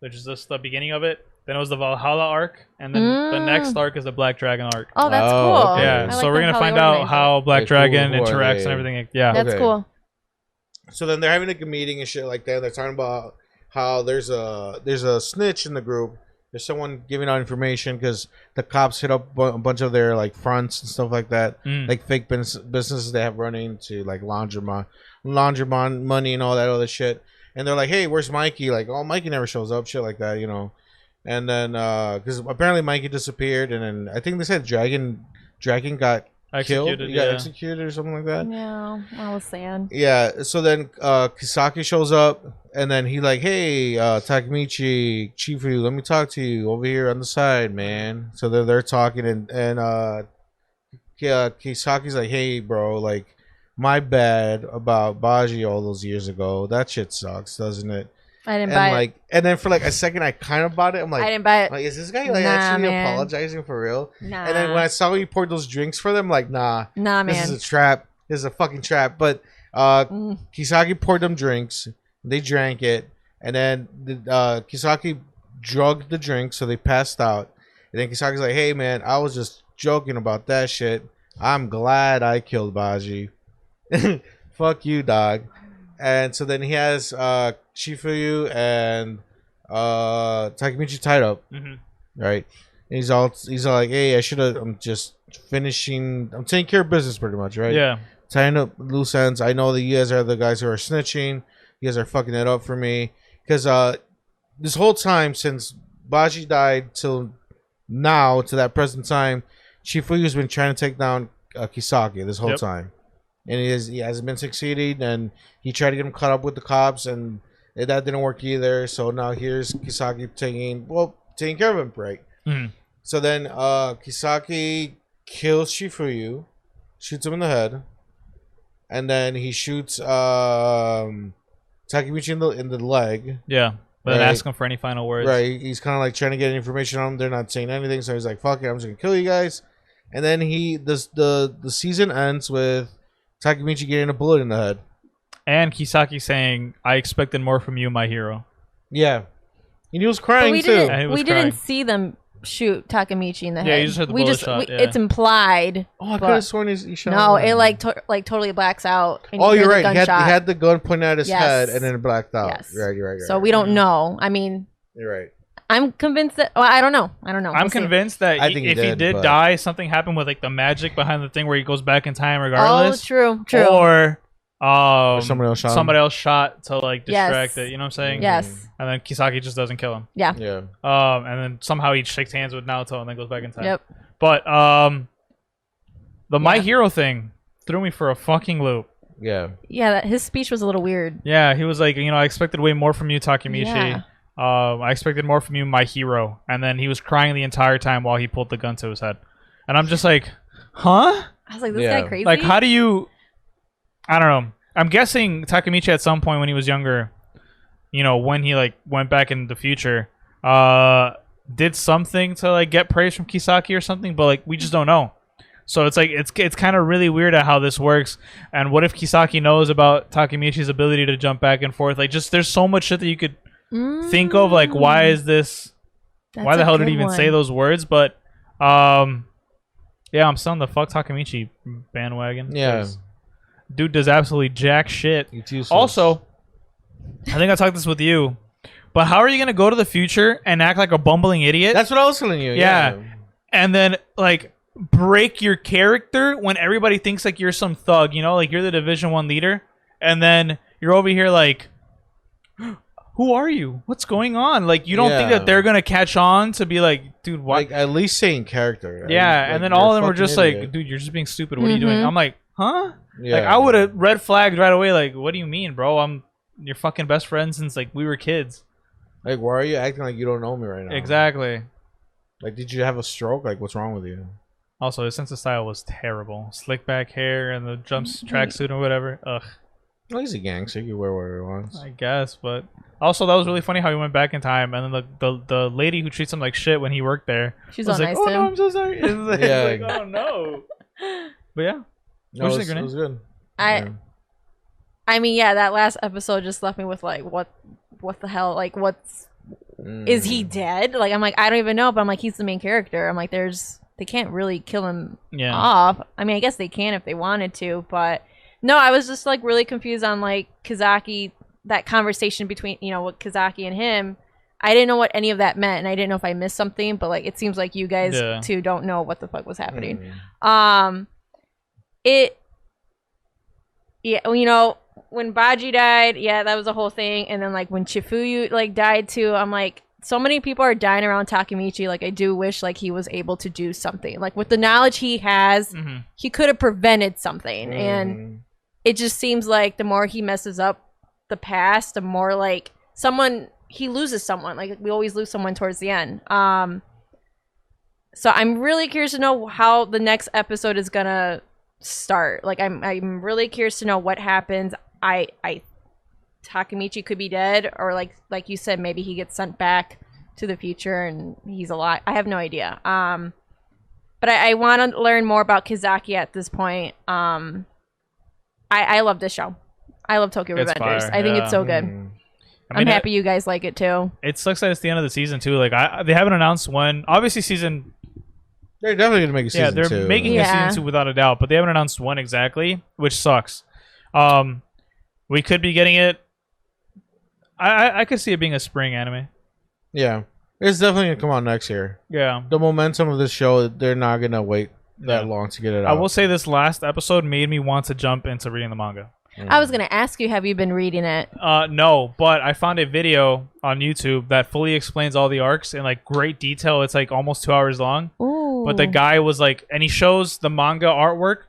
Speaker 2: which is just the beginning of it. Then it was the Valhalla arc, and then the next arc is the Black Dragon arc.
Speaker 3: Oh, that's cool.
Speaker 1: Okay.
Speaker 2: Yeah,
Speaker 3: I
Speaker 2: so
Speaker 3: like
Speaker 2: we're gonna
Speaker 3: how
Speaker 2: find
Speaker 3: they
Speaker 2: out
Speaker 3: organize
Speaker 2: how Black Dragon
Speaker 1: who are
Speaker 2: interacts
Speaker 1: they?
Speaker 2: and everything. Yeah,
Speaker 3: That's
Speaker 1: Okay.
Speaker 3: cool.
Speaker 1: So then they're having like a meeting and shit like that. They're talking about how there's a snitch in the group. There's someone giving out information because the cops hit up a bunch of their like fronts and stuff like that, like fake businesses they have running to like laundromat money and all that other shit. And they're like, "Hey, where's Mikey?" Like, "Oh, Mikey never shows up," shit like that, you know. And then because apparently Mikey disappeared, and then I think they said Dragon got killed, he got executed or something like that.
Speaker 3: Yeah, I was sad.
Speaker 1: Yeah, so then Kisaki shows up, and then he like, "Hey, Takemichi, Chifu, let me talk to you over here on the side, man." So they're talking, and Kisaki's like, "Hey, bro, like, my bad about Baji all those years ago. That shit sucks, doesn't it?"
Speaker 3: I didn't buy it.
Speaker 1: And then for like a second, I kind of bought it. I'm like,
Speaker 3: I didn't buy it.
Speaker 1: like, is this guy like
Speaker 3: Nah,
Speaker 1: actually
Speaker 3: man.
Speaker 1: apologizing for real?
Speaker 3: Nah.
Speaker 1: And then when I saw you poured those drinks for them, like, nah,
Speaker 3: man.
Speaker 1: this is a trap. This is a fucking trap. But Kisaki poured them drinks. They drank it, and then Kisaki drugged the drink, so they passed out. And then Kisaki's like, "Hey, man, I was just joking about that shit. I'm glad I killed Baji. Fuck you, dog." And so then he has Shifuyu and Takemichi tied up, right? And he's all like, "Hey, I'm just finishing. I'm taking care of business, pretty much, right?
Speaker 2: Yeah.
Speaker 1: Tying up loose ends. I know that you guys are the guys who are snitching. You guys are fucking it up for me. Because this whole time since Baji died till now, to that present time, Shifuyu's been trying to take down Kisaki this whole time. And he hasn't been succeeding, and he tried to get him caught up with the cops, and that didn't work either. So now here's Kisaki taking care of him, right? So then Kisaki kills Shifuyu, shoots him in the head, and then he shoots Takemichi in the leg.
Speaker 2: Yeah, but then ask him for any final words.
Speaker 1: Right, he's kind of like trying to get information on them. They're not saying anything, so he's like, "Fuck it, I'm just gonna kill you guys." And then the season ends with Takemichi getting a bullet in the head.
Speaker 2: And Kisaki saying, "I expected more from you, my hero."
Speaker 1: Yeah. And he was crying
Speaker 3: we
Speaker 1: too.
Speaker 3: didn't see them shoot Takemichi in the head.
Speaker 2: Yeah, you just heard the bullet shot.
Speaker 3: It's implied.
Speaker 1: Oh, I could have sworn he shot
Speaker 3: No,
Speaker 1: him.
Speaker 3: it totally blacks out. And
Speaker 1: Oh,
Speaker 3: you
Speaker 1: you're
Speaker 3: hear
Speaker 1: right.
Speaker 3: the
Speaker 1: He
Speaker 3: gunshot.
Speaker 1: had the gun pointed at his
Speaker 3: Yes.
Speaker 1: head and then it blacked out.
Speaker 3: Yes.
Speaker 1: You're right.
Speaker 3: So we don't know. I mean,
Speaker 1: You're right.
Speaker 3: I'm convinced that. Well, I don't know.
Speaker 2: I'm convinced that
Speaker 1: I think
Speaker 2: if he did
Speaker 1: but-
Speaker 2: die, something happened with like the magic behind the thing where he goes back in time regardless.
Speaker 3: Oh, true.
Speaker 2: Or
Speaker 1: somebody else shot him.
Speaker 2: somebody else shot to like distract
Speaker 3: Yes.
Speaker 2: it. You know what I'm saying?
Speaker 3: Yes.
Speaker 2: And then Kisaki just doesn't kill him.
Speaker 3: Yeah.
Speaker 1: Yeah.
Speaker 2: And then somehow he shakes hands with Naoto and then goes back in time.
Speaker 3: Yep.
Speaker 2: But the My Hero thing threw me for a fucking loop.
Speaker 1: Yeah.
Speaker 3: Yeah. His speech was a little weird.
Speaker 2: Yeah, he was like, I expected way more from you, Takemichi.
Speaker 3: Yeah.
Speaker 2: I expected more from you, my hero. And then he was crying the entire time while he pulled the gun to his head. And I'm just like, huh?
Speaker 3: I was like, this guy crazy.
Speaker 2: Like, how do you... I don't know. I'm guessing Takemichi at some point when he was younger, when he like went back in the future, did something to like get praise from Kisaki or something, but like we just don't know. So it's like it's kind of really weird at how this works. And what if Kisaki knows about Takemichi's ability to jump back and forth? Like, just there's so much shit that you could think of. Like, why is this? Why the hell did he even say those words? But yeah, I'm still on the fuck Takemichi bandwagon.
Speaker 1: Yeah.
Speaker 2: Dude does absolutely jack shit. Also, I think I talked this with you, but how are you gonna go to the future and act like a bumbling idiot?
Speaker 1: That's what I was telling you.
Speaker 2: Yeah. And then like break your character when everybody thinks like you're some thug, like you're the Division 1 leader, and then you're over here like, who are you? What's going on? Like, you don't think that they're gonna catch on to be like, dude, what?
Speaker 1: Like, at least saying character.
Speaker 2: Yeah,
Speaker 1: like,
Speaker 2: and then all of them were just
Speaker 1: idiot.
Speaker 2: like, dude, you're just being stupid. What are you doing? I'm like, huh?
Speaker 1: Yeah.
Speaker 2: Like, I would have red flagged right away. Like, what do you mean, bro? I'm your fucking best friend since like we were kids.
Speaker 1: Like, why are you acting like you don't know me right now?
Speaker 2: Exactly.
Speaker 1: Like, did you have a stroke? Like, what's wrong with you?
Speaker 2: Also, his sense of style was terrible. Slick back hair and the tracksuit or whatever. Ugh.
Speaker 1: Well, he's a gangster. He can wear whatever he wants.
Speaker 2: I guess, but also that was really funny how he went back in time, and then the lady who treats him like shit when he worked there,
Speaker 3: She's
Speaker 2: was
Speaker 3: all
Speaker 2: like,
Speaker 3: nice
Speaker 2: "Oh
Speaker 3: to
Speaker 2: no,
Speaker 3: him.
Speaker 2: I'm so sorry." It's like,
Speaker 1: Yeah.
Speaker 2: it's like, oh no. But yeah,
Speaker 1: No,
Speaker 2: What
Speaker 1: it
Speaker 2: you
Speaker 1: was,
Speaker 2: think,
Speaker 1: it was good.
Speaker 3: I mean, yeah, that last episode just left me with like, what the hell? Like, is he dead? Like, I'm like, I don't even know, but I'm like, he's the main character. I'm like, they can't really kill him off. I mean, I guess they can if they wanted to, but no, I was just like really confused on like Kazaki, that conversation between, with Kazaki and him. I didn't know what any of that meant, and I didn't know if I missed something, but like, it seems like you guys too don't know what the fuck was happening. When Baji died, that was a whole thing. And then like when Chifuyu like died too, I'm like, so many people are dying around Takemichi. Like I do wish like he was able to do something. Like with the knowledge he has, he could have prevented something. And it just seems like the more he messes up the past, the more like he loses someone. Like we always lose someone towards the end. So I'm really curious to know how the next episode is gonna start. Like I'm really curious to know what happens. Takemichi could be dead, or like you said, maybe he gets sent back to the future and he's alive. I have no idea. But I want to learn more about Kazaki at this point. I love this show. I love Tokyo
Speaker 2: It's
Speaker 3: Revengers.
Speaker 2: fire,
Speaker 3: I think
Speaker 2: yeah.
Speaker 3: it's so good. I'm happy you guys like it too.
Speaker 2: It sucks that it's the end of the season too. Like they haven't announced when. Obviously,
Speaker 1: They're definitely gonna make a season 2.
Speaker 2: Yeah, they're making a season 2 without a doubt, but they haven't announced when exactly, which sucks. We could be getting it. I could see it being a spring anime.
Speaker 1: Yeah, it's definitely gonna come out next year.
Speaker 2: Yeah,
Speaker 1: the momentum of this show, they're not gonna wait that long to get it out.
Speaker 2: I will say this last episode made me want to jump into reading the manga.
Speaker 3: I was gonna ask you, have you been reading it?
Speaker 2: No, but I found a video on YouTube that fully explains all the arcs in like great detail. It's like almost 2 hours long.
Speaker 3: Ooh.
Speaker 2: But the guy was like, and he shows the manga artwork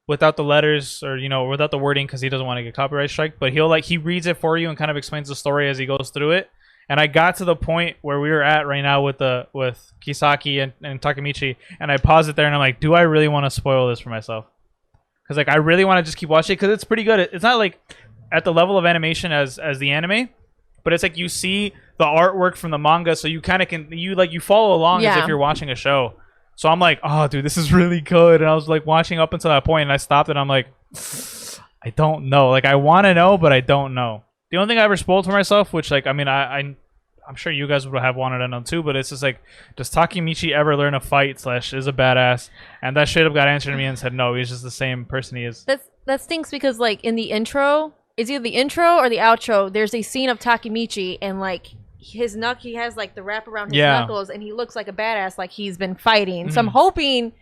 Speaker 2: without the letters or without the wording because he doesn't want to get copyright strike. But he reads it for you and kind of explains the story as he goes through it. And I got to the point where we were at right now with Kisaki and Takemichi, and I paused it there and I'm like, do I really want to spoil this for myself? Because like I really want to just keep watching it because it's pretty good. It's not like at the level of animation as the anime, but it's like you see the artwork from the manga, so you kind of you follow along as if you're watching a show. So I'm like, oh dude, this is really good. And I was like watching up until that point, and I stopped and I'm like, I don't know. Like I want to know, but I don't know. The only thing I ever spoiled for myself, which like I mean I'm sure you guys would have wanted to know too, but it's just like, does Takemichi ever learn a fight / is a badass? And that straight up got answered to me and said no, he's just the same person he is.
Speaker 3: That stinks because like in the intro, it's either the intro or the outro, there's a scene of Takemichi and like he has like the wrap around his knuckles and he looks like a badass, like he's been fighting. So I'm hoping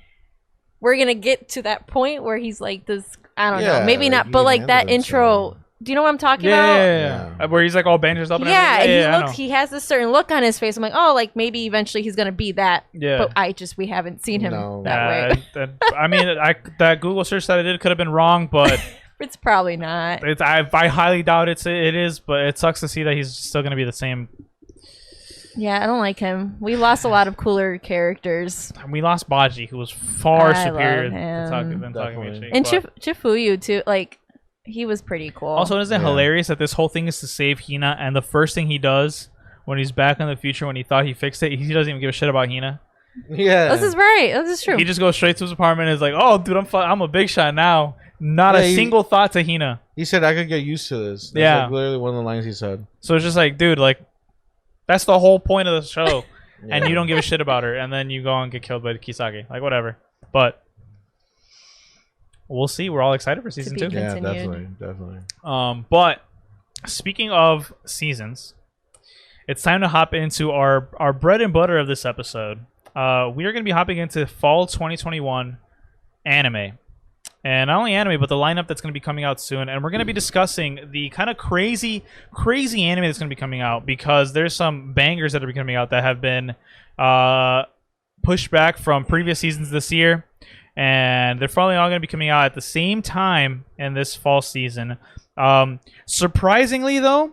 Speaker 3: we're gonna get to that point where he's like this, I don't know, maybe not, but like that intro. Do you know what I'm talking about?
Speaker 2: Yeah. Where he's like all bandaged up.
Speaker 3: And he has this certain look on his face. I'm like, oh, like maybe eventually he's gonna be that.
Speaker 2: Yeah.
Speaker 3: But we haven't seen him that way.
Speaker 2: I mean, that Google search that I did could have been wrong, but
Speaker 3: it's probably not.
Speaker 2: I highly doubt it is, but it sucks to see that he's still gonna be the same.
Speaker 3: Yeah, I don't like him. We lost a lot of cooler characters.
Speaker 2: We lost Baji, who was far superior than Takemichi.
Speaker 3: And Chifuyu too, like. He was pretty cool.
Speaker 2: Also, isn't it hilarious that this whole thing is to save Hina, and the first thing he does when he's back in the future, when he thought he fixed it, he doesn't even give a shit about Hina.
Speaker 1: Yeah,
Speaker 3: this is right. This is true.
Speaker 2: He just goes straight to his apartment and is like, "Oh, dude, I'm a big shot now." Not a single thought to Hina.
Speaker 1: He said, "I could get used to this." That's like literally one of the lines he said.
Speaker 2: So it's just like, dude, like that's the whole point of the show, and you don't give a shit about her, and then you go and get killed by Kisaki, like whatever. But we'll see. We're all excited for season 2.
Speaker 1: Yeah, definitely.
Speaker 2: But speaking of seasons, it's time to hop into our bread and butter of this episode. We are going to be hopping into fall 2021 anime. And not only anime, but the lineup that's going to be coming out soon. And we're going to be discussing the kind of crazy anime that's going to be coming out, because there's some bangers that are coming out that have been pushed back from previous seasons this year. And they're probably all going to be coming out at the same time in this fall season. Surprisingly, though,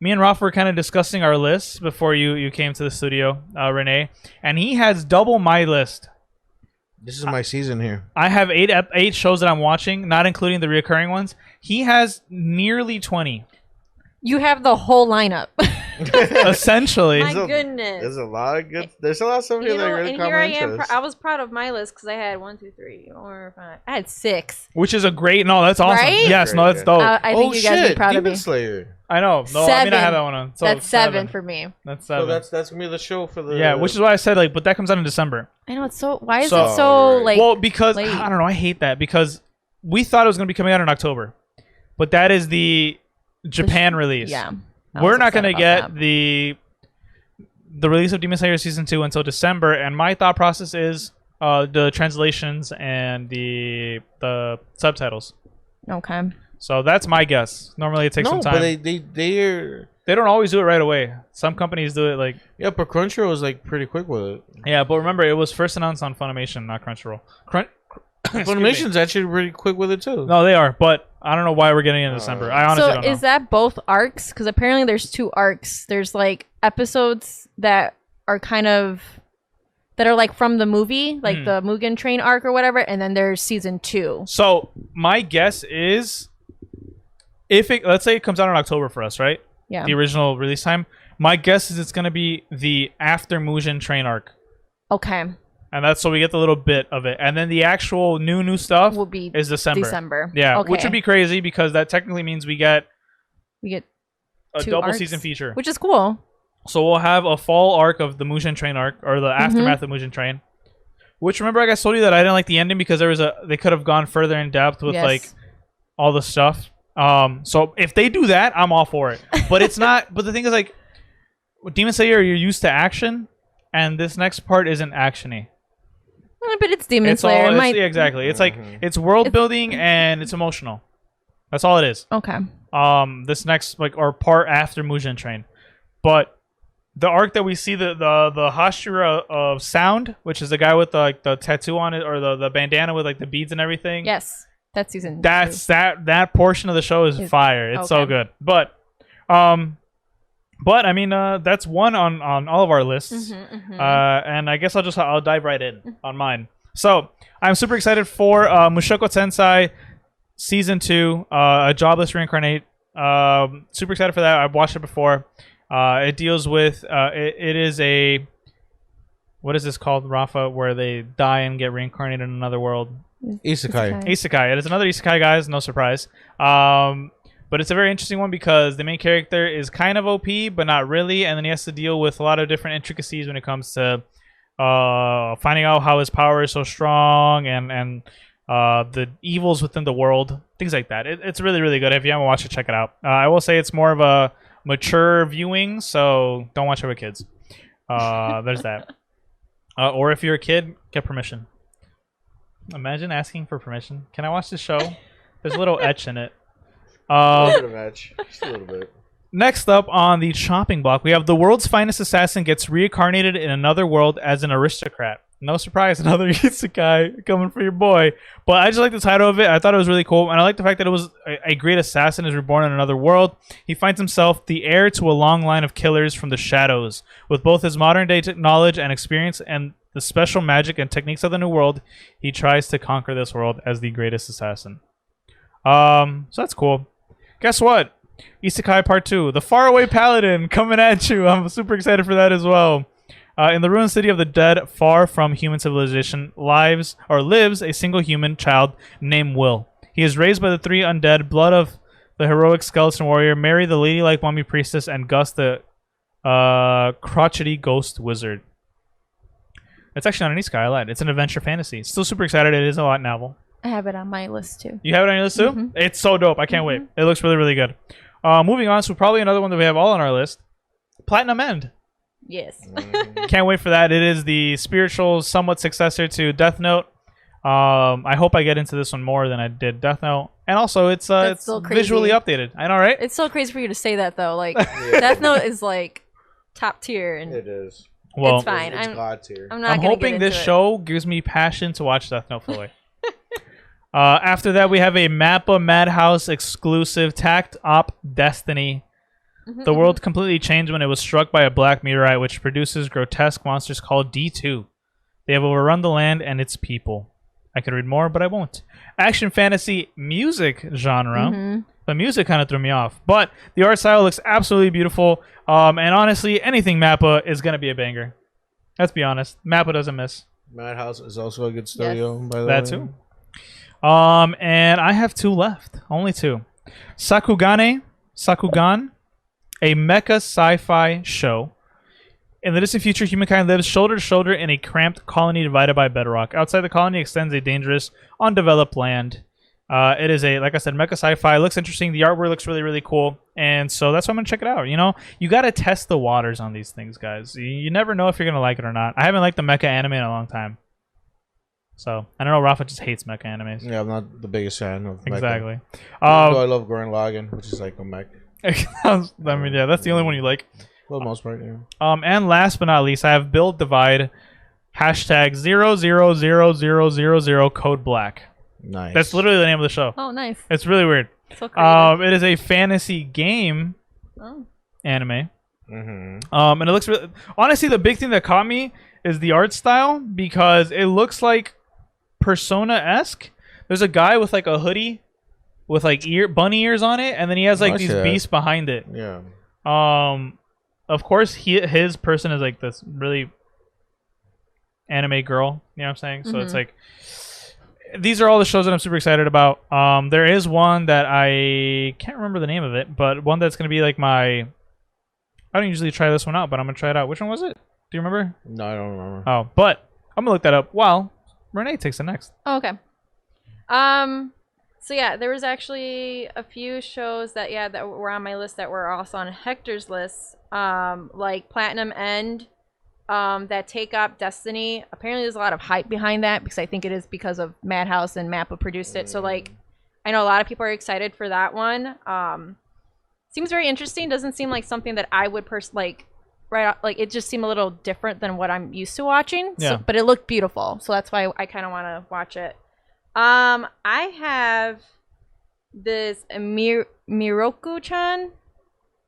Speaker 2: me and Rafa were kind of discussing our lists before you came to the studio, Renee, and he has double my list.
Speaker 1: This is my season here.
Speaker 2: I have eight shows that I'm watching, not including the recurring ones. He has nearly 20.
Speaker 3: You have the whole lineup.
Speaker 2: Essentially.
Speaker 3: My goodness.
Speaker 1: There's a lot of good. There's a lot of stuff here that really
Speaker 3: and
Speaker 1: caught
Speaker 3: here
Speaker 1: my
Speaker 3: I am.
Speaker 1: interest.
Speaker 3: I was proud of my list because I had 1, 2, 3, 4, 5. I had 6.
Speaker 2: Which is a great. No, that's awesome.
Speaker 3: Right?
Speaker 2: Yes, no, that's dope.
Speaker 3: I think you guys would be proud of
Speaker 1: Demon
Speaker 3: me.
Speaker 1: Slayer.
Speaker 2: I know. No, I mean I have that one on. So
Speaker 3: that's 7 for me.
Speaker 2: That's 7.
Speaker 1: So that's gonna be the show for the.
Speaker 2: Yeah, which is why I said like, but that comes out in December.
Speaker 3: I know it's so. Why is
Speaker 2: So-
Speaker 3: it so
Speaker 1: Right.
Speaker 3: like?
Speaker 2: Well, because
Speaker 3: late?
Speaker 2: I don't know. I hate that because we thought it was gonna be coming out in October, but that is the Japan release.
Speaker 3: Yeah. I
Speaker 2: We're
Speaker 3: was
Speaker 2: not
Speaker 3: upset
Speaker 2: gonna
Speaker 3: about
Speaker 2: get
Speaker 3: that.
Speaker 2: the release of Demon Slayer season 2 until December, and my thought process is the translations and the subtitles.
Speaker 3: Okay.
Speaker 2: So that's my guess. Normally it takes some time.
Speaker 1: but they're
Speaker 2: They don't always do it right away. Some companies do it like
Speaker 1: yeah, but Crunchyroll was like pretty quick with it.
Speaker 2: yeah, but remember it was first announced on Funimation, not Crunchyroll. Excuse me.
Speaker 1: Funimation's actually pretty quick with it too.
Speaker 2: No, they are, but I don't know why we're getting it in December. I honestly
Speaker 3: So
Speaker 2: don't know.
Speaker 3: is that both arcs? Because apparently there's 2 arcs. There's like episodes that are kind of that are like from the movie, like the Mugen Train arc or whatever, and then there's season 2.
Speaker 2: So my guess is, if it let's say it comes out in October for us, right?
Speaker 3: Yeah.
Speaker 2: The original release time. My guess is it's gonna be the after Mugen Train arc,
Speaker 3: Okay.
Speaker 2: and that's so we get the little bit of it, and then the actual new stuff
Speaker 3: Will be
Speaker 2: is December.
Speaker 3: December.
Speaker 2: Yeah,
Speaker 3: Okay.
Speaker 2: which would be crazy because that technically means we get
Speaker 3: We get
Speaker 2: a
Speaker 3: 2
Speaker 2: double
Speaker 3: arcs,
Speaker 2: season feature.
Speaker 3: which is cool.
Speaker 2: So we'll have a fall arc of the Mugen Train arc, or the
Speaker 3: Mm-hmm.
Speaker 2: aftermath of Mugen Train. Which remember, I guys told you that I didn't like the ending because they could have gone further in depth with
Speaker 3: Yes.
Speaker 2: like all the stuff. So if they do that, I'm all for it. But it's not. But the thing is, like, with Demon Slayer, you're used to action, and this next part isn't actiony.
Speaker 3: But it's Demon
Speaker 2: It's
Speaker 3: Slayer.
Speaker 2: all
Speaker 3: It might-
Speaker 2: yeah, exactly. It's like it's world building and it's emotional. That's all it is.
Speaker 3: Okay.
Speaker 2: This next or part after Mugen Train, but the arc that we see the Hashira of Sound, which is the guy with the tattoo on it or the bandana with like the beads and everything.
Speaker 3: Yes. That's season
Speaker 2: That's
Speaker 3: 2.
Speaker 2: that portion of the show is fire. It's so
Speaker 3: okay.
Speaker 2: good. But I mean that's one on all of our lists. And I guess I'll dive right in on mine. So I'm super excited for Mushoku Tensei Season 2, a jobless reincarnate. Super excited for that. I've watched it before. It deals with it is a what is this called, Rafa, where they die and get reincarnated in another world?
Speaker 1: Isekai.
Speaker 2: Isekai. It is another isekai, guys. No surprise. But it's a very interesting one because the main character is kind of OP, but not really, and then he has to deal with a lot of different intricacies when it comes to finding out how his power is so strong and the evils within the world, things like that. It's really, really good. If you haven't watched it, check it out. I will say it's more of a mature viewing, so don't watch it with kids. There's that. Or if you're a kid, get permission. Imagine asking for permission. Can I watch this show? There's a little etch in it.
Speaker 1: A little bit of match. Just a little bit.
Speaker 2: Next up on the chopping block, we have the world's finest assassin gets reincarnated in another world as an aristocrat. No surprise, another isekai coming for your boy. But I just like the title of it. I thought it was really cool. And I like the fact that it was a great assassin is reborn in another world. He finds himself the heir to a long line of killers from the shadows. With both his modern day knowledge and experience and the special magic and techniques of the new world, he tries to conquer this world as the greatest assassin. So that's cool. Guess what? Isekai Part 2. The Faraway Paladin coming at you. I'm super excited for that as well. In the ruined city of the dead, far from human civilization, lives a single human child named Will. He is raised by the 3 undead, Blood of the heroic skeleton warrior, Mary the ladylike mummy priestess, and Gus the crotchety ghost wizard. It's actually not an isekai, I lied. It's an adventure fantasy. Still super excited. It is a light novel.
Speaker 3: I have it on my list too.
Speaker 2: You have it on your list too? It's so dope. I can't wait. It looks really, really good. Moving on, so probably another one that we have all on our list. Platinum End.
Speaker 3: Yes.
Speaker 2: Can't wait for that. It is the spiritual, somewhat successor to Death Note. I hope I get into this one more than I did Death Note. And also, it's
Speaker 3: still crazy.
Speaker 2: visually updated. I know, right?
Speaker 3: It's so crazy for you to say that though. Like Death Note is like top tier, and
Speaker 1: It is.
Speaker 2: Well,
Speaker 3: it's fine.
Speaker 1: It's
Speaker 3: I'm
Speaker 1: God tier.
Speaker 3: not.
Speaker 2: I'm
Speaker 3: gonna
Speaker 2: hoping
Speaker 3: get
Speaker 2: this
Speaker 3: into it.
Speaker 2: show gives me passion to watch Death Note fully. After that, we have a Mappa Madhouse exclusive tacked op.Destiny. The world completely changed when it was struck by a black meteorite, which produces grotesque monsters called D2. They have overrun the land and its people. I could read more, but I won't. Action fantasy music genre. The music kind of threw me off, but the art style looks absolutely beautiful. And honestly, anything Mappa is gonna be a banger. Let's be honest. Mappa doesn't miss.
Speaker 1: Madhouse is also a good studio, by the way.
Speaker 2: That too. And I have 2 left. Only 2. Sakugan, a mecha sci-fi show. In the distant future, humankind lives shoulder to shoulder in a cramped colony divided by bedrock. Outside the colony extends a dangerous, undeveloped land. It is like I said, mecha sci-fi. It looks interesting. The artwork looks really, really cool. And so that's why I'm going to check it out. You know, you got to test the waters on these things, guys. You never know if you're going to like it or not. I haven't liked the mecha anime in a long time. So, I don't know, Rafa just hates mecha animes.
Speaker 1: Yeah, I'm not the biggest fan of mecha.
Speaker 2: Exactly.
Speaker 1: Though I love Gurren Lagann, which is like a mech.
Speaker 2: I mean, yeah, that's the only one you like.
Speaker 1: For the most part, yeah.
Speaker 2: And last but not least, I have Build Divide, #00000 code black.
Speaker 1: Nice.
Speaker 2: That's literally the name of the show.
Speaker 3: Oh, nice.
Speaker 2: It's really weird.
Speaker 3: So creative.
Speaker 2: It is a fantasy game anime. And it looks really... Honestly, the big thing that caught me is the art style, because it looks like Persona-esque. There's a guy with like a hoodie with like bunny ears on it, and then he has like these beasts behind it.
Speaker 1: Yeah.
Speaker 2: Of course, his person is like this really anime girl. You know what I'm saying? So it's like... These are all the shows that I'm super excited about. There is one that I can't remember the name of it, but one that's going to be like my... I don't usually try this one out, but I'm going to try it out. Which one was it? Do you remember?
Speaker 1: No, I don't remember.
Speaker 2: Oh, but I'm going to look that up while Renee takes the next.
Speaker 3: Oh, okay. So yeah, there was actually a few shows that were on my list that were also on Hector's list. Like Platinum End. That take op.Destiny. Apparently there's a lot of hype behind that because I think it is because of Madhouse and Mappa produced it. So like I know a lot of people are excited for that one. Seems very interesting. Doesn't seem like something that I would it just seemed a little different than what I'm used to watching.
Speaker 2: Yeah.
Speaker 3: But it looked beautiful. So that's why I kind of want to watch it. I have this Miroku-chan.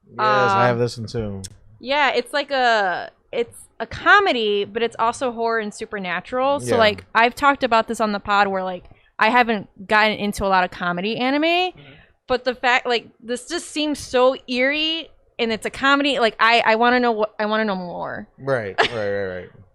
Speaker 1: Yes, I have this one too.
Speaker 3: Yeah, it's like it's a comedy, but it's also horror and supernatural. So like I've talked about this on the pod where like I haven't gotten into a lot of comedy anime, but the fact like this just seems so eerie and it's a comedy, like I want to know more.
Speaker 1: Right.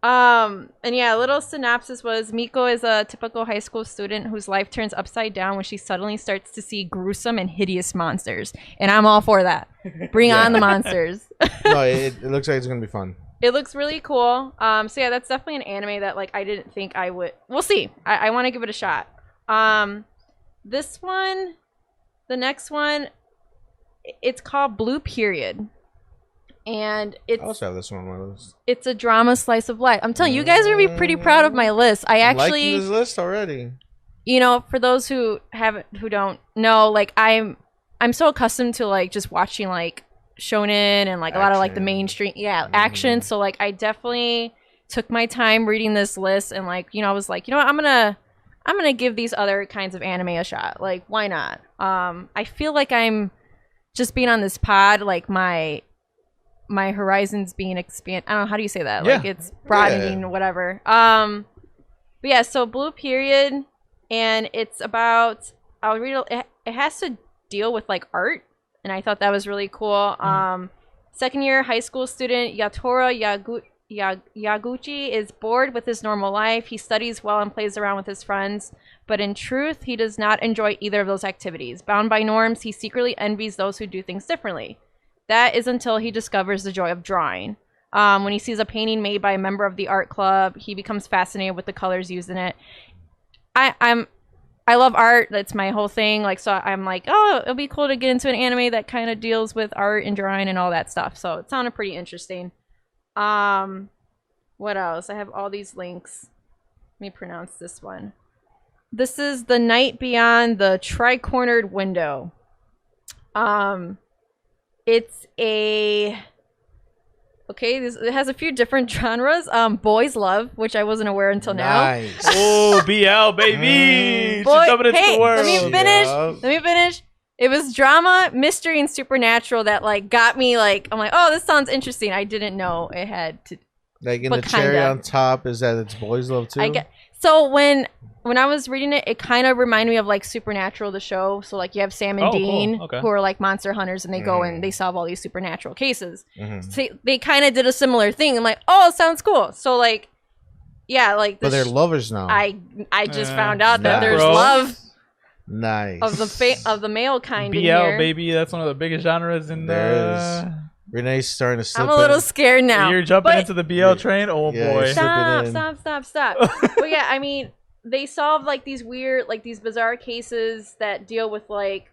Speaker 3: And yeah, a little synopsis was Miko is a typical high school student whose life turns upside down when she suddenly starts to see gruesome and hideous monsters. And I'm all for that. Bring on the monsters.
Speaker 1: No, it looks like it's going to be fun.
Speaker 3: It looks really cool. So yeah, that's definitely an anime that like I didn't think I would. We'll see. I want to give it a shot. This one, the next one, it's called Blue Period. And
Speaker 1: I also have this one on my list.
Speaker 3: It's a drama slice of life. I'm telling you, you guys are gonna be pretty proud of my list. I'm liking
Speaker 1: this list already.
Speaker 3: You know, for those who don't know, like I'm so accustomed to like just watching like shonen and like a lot of like the mainstream action. So like I definitely took my time reading this list and like, you know, I was like, you know what, I'm gonna give these other kinds of anime a shot. Like, why not? I feel like I'm just being on this pod, like my horizons being expanded. I don't know, how do you say that?
Speaker 2: Yeah.
Speaker 3: Like it's broadening, whatever. But yeah, so Blue Period, and it's about, I'll read it has to deal with like art, and I thought that was really cool. Second year high school student Yatora Yaguchi is bored with his normal life. He studies well and plays around with his friends, but in truth, he does not enjoy either of those activities. Bound by norms, he secretly envies those who do things differently. That is until he discovers the joy of drawing. When he sees a painting made by a member of the art club, he becomes fascinated with the colors used in it. I love art. That's my whole thing. Like, so I'm like, oh, it'll be cool to get into an anime that kind of deals with art and drawing and all that stuff. So it sounded pretty interesting. What else? I have all these links. Let me pronounce this one. This is The Night Beyond the Tri-Cornered Window. It's a... Okay, it has a few different genres. Boys Love, which I wasn't aware until now.
Speaker 1: Nice.
Speaker 2: Oh, BL, baby!
Speaker 3: Let me finish. It was drama, mystery, and supernatural that like got me like, I'm like, oh, this sounds interesting. I didn't know it had to...
Speaker 1: Like in the cherry on top is that it's Boys Love too?
Speaker 3: So when when I was reading it, it kind of reminded me of like Supernatural, the show. So like you have Sam and Dean, who are like monster hunters, and they go and they solve all these supernatural cases. So they kind of did a similar thing. I'm like, oh, sounds cool. So like, yeah, like.
Speaker 1: But they're lovers now.
Speaker 3: I just found out that there's love.
Speaker 1: Nice.
Speaker 3: Of the male kind
Speaker 2: BL,
Speaker 3: in here.
Speaker 2: baby, that's one of the biggest genres in
Speaker 1: Renee's starting to slip
Speaker 3: I'm a little scared now.
Speaker 2: You're jumping into the BL train? Oh, boy.
Speaker 3: Stop. But yeah, I mean, they solve like these weird, like these bizarre cases that deal with like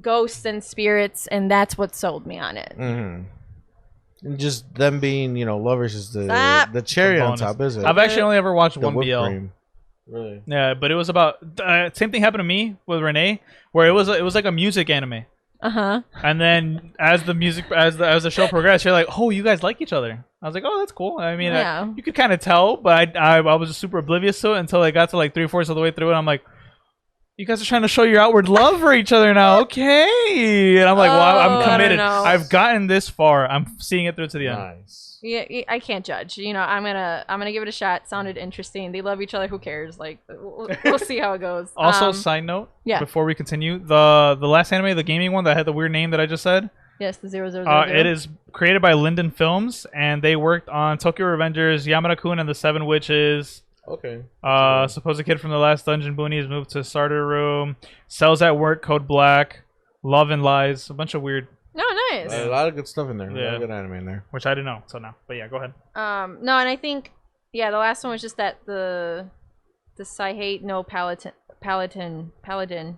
Speaker 3: ghosts and spirits, and that's what sold me on it.
Speaker 1: And just them being, lovers is the cherry on top, is it?
Speaker 2: I've actually only ever watched one BL.
Speaker 1: Cream. Really?
Speaker 2: Yeah, but it was about same thing happened to me with Renee, where it was like a music anime. And then as the show progressed, you're like, oh, you guys like each other. I was like, oh, that's cool. I mean, you could kind of tell, but I was just super oblivious to it until I got to like 3/4 of the way through it. I'm like, you guys are trying to show your outward love for each other now, okay? And I'm like, well, I'm committed. I've gotten this far. I'm seeing it through to the end.
Speaker 1: Nice.
Speaker 3: Yeah, I can't judge. I'm gonna give it a shot. Sounded interesting. They love each other. Who cares? Like, we'll see how it goes.
Speaker 2: Also, side note, before we continue, the last anime, the gaming one that had the weird name that I just said.
Speaker 3: Yes, the 000.
Speaker 2: It is created by Linden Films, and they worked on Tokyo Revengers, Yamada-kun and the Seven Witches.
Speaker 1: Okay.
Speaker 2: Supposed kid from the last dungeon boonies moved to starter room. Cells at work, Code Black, Love and Lies, a bunch of weird.
Speaker 3: Oh, nice.
Speaker 1: A lot of good stuff in there. A lot of good anime in there.
Speaker 2: Which I didn't know, so now. But yeah, go ahead.
Speaker 3: No, and I think, the last one was just that the Saihate no Paladin,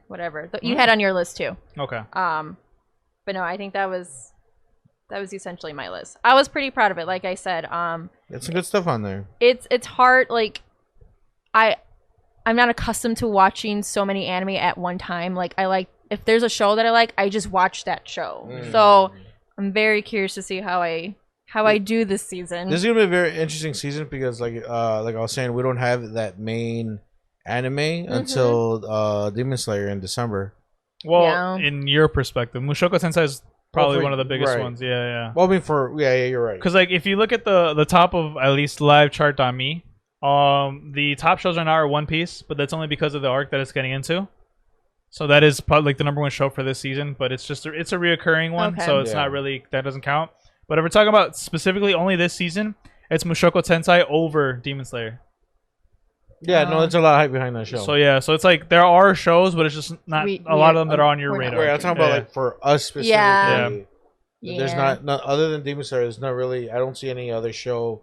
Speaker 3: whatever. You had on your list too.
Speaker 2: Okay.
Speaker 3: But no, I think that was essentially my list. I was pretty proud of it, like I said.
Speaker 1: It's some good stuff on there.
Speaker 3: It's hard, like I'm not accustomed to watching so many anime at one time. Like if there's a show that I like, I just watch that show. So I'm very curious to see how I do this season.
Speaker 1: This is gonna be a very interesting season because like I was saying, we don't have that main anime until Demon Slayer in December.
Speaker 2: Well, in your perspective, Mushoku Tensei is probably one of the biggest ones. Yeah.
Speaker 1: Well, I mean, you're right.
Speaker 2: Because like if you look at the top of at least live chart.me, the top shows right now are One Piece, but that's only because of the arc that it's getting into. So that is probably like the number one show for this season, but it's a reoccurring one, so it's not really, that doesn't count. But if we're talking about specifically only this season, it's Mushoku Tensei over Demon Slayer.
Speaker 1: Yeah, no, there's a lot of hype behind that show.
Speaker 2: So it's like there are shows, but it's just not a lot of them that are on your radar.
Speaker 1: Wait, I'm talking about like for us specifically. There's not other than Demon Slayer. There's not really. I don't see any other show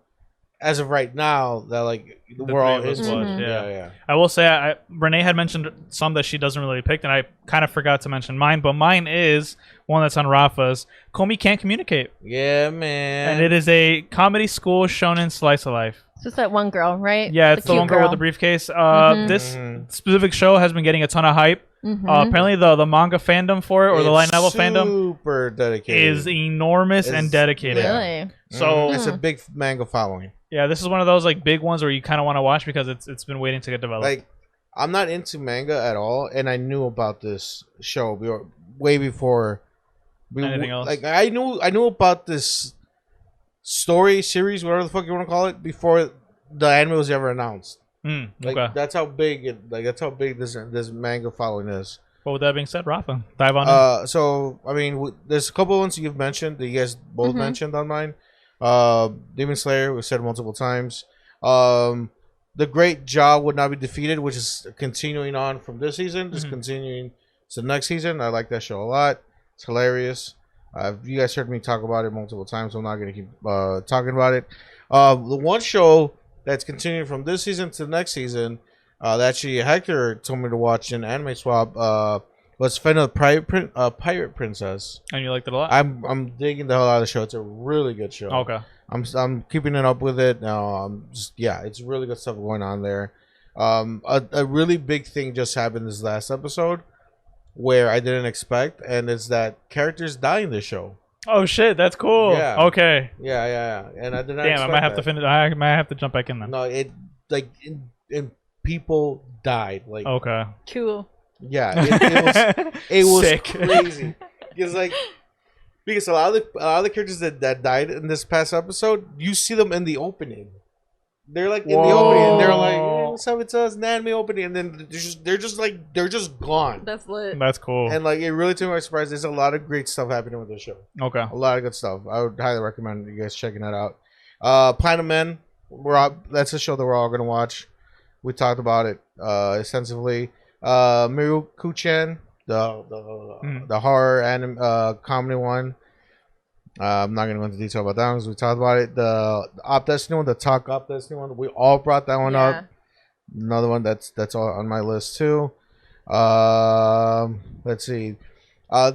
Speaker 1: as of right now that like we're all into. Yeah.
Speaker 2: I will say, Renee had mentioned some that she doesn't really pick, and I kind of forgot to mention mine. But mine is one that's on Rafa's. Komi Can't Communicate.
Speaker 1: Yeah, man.
Speaker 2: And it is a comedy school shonen slice of life.
Speaker 3: It's just that one girl, right?
Speaker 2: Yeah, it's the one girl with the briefcase. This specific show has been getting a ton of hype. Apparently, the manga fandom for it, or the light novel fandom,
Speaker 1: super dedicated,
Speaker 2: is enormous and dedicated.
Speaker 3: Really?
Speaker 2: So
Speaker 1: it's a big manga following.
Speaker 2: Yeah, this is one of those like big ones where you kind of want to watch because it's been waiting to get developed.
Speaker 1: Like, I'm not into manga at all, and I knew about this show way before
Speaker 2: anything else.
Speaker 1: Like, I knew about this story series, whatever the fuck you want to call it, before the anime was ever announced. That's how big this manga following is.
Speaker 2: Well, with that being said, Rafa, dive on.
Speaker 1: So I mean, there's a couple ones you've mentioned that you guys both mentioned on mine. Demon Slayer, we said multiple times. The Great Jaw Would Not Be Defeated, which is continuing on from this season, just continuing to the next season. I like that show a lot. It's hilarious. You guys heard me talk about it multiple times, so I'm not going to keep talking about it. The one show that's continuing from this season to the next season, that actually Hector told me to watch in Anime Swap, was Fena the Pirate Princess.
Speaker 2: And you liked it a lot?
Speaker 1: I'm digging the hell out of the show. It's a really good show.
Speaker 2: Okay.
Speaker 1: I'm keeping it up with it now. It's really good stuff going on there. A really big thing just happened this last episode where I didn't expect, and it's that characters die in this show.
Speaker 2: Oh shit, that's cool. Yeah. Okay.
Speaker 1: Yeah. And I did not.
Speaker 2: Damn, I might have to finish. I might have to jump back in then.
Speaker 1: No, it like and people died. Like,
Speaker 3: okay, cool.
Speaker 1: Yeah, it was sick. Crazy. Because a lot of the characters that died in this past episode, you see them in the opening. They're like in the opening, and they're like, what's up? It's us, an anime opening, and then they're just gone.
Speaker 3: That's lit.
Speaker 2: That's cool.
Speaker 1: And like it really took me by surprise. There's a lot of great stuff happening with this show.
Speaker 2: Okay.
Speaker 1: A lot of good stuff. I would highly recommend you guys checking that out. Planet Men. That's a show that we're all gonna watch. We talked about it extensively. Miruku-chan, the horror anime comedy one. I'm not gonna go into detail about that one because we talked about it. The op.Destiny one, the talk op.Destiny one. We all brought that one up. Another one that's all on my list too. Let's see.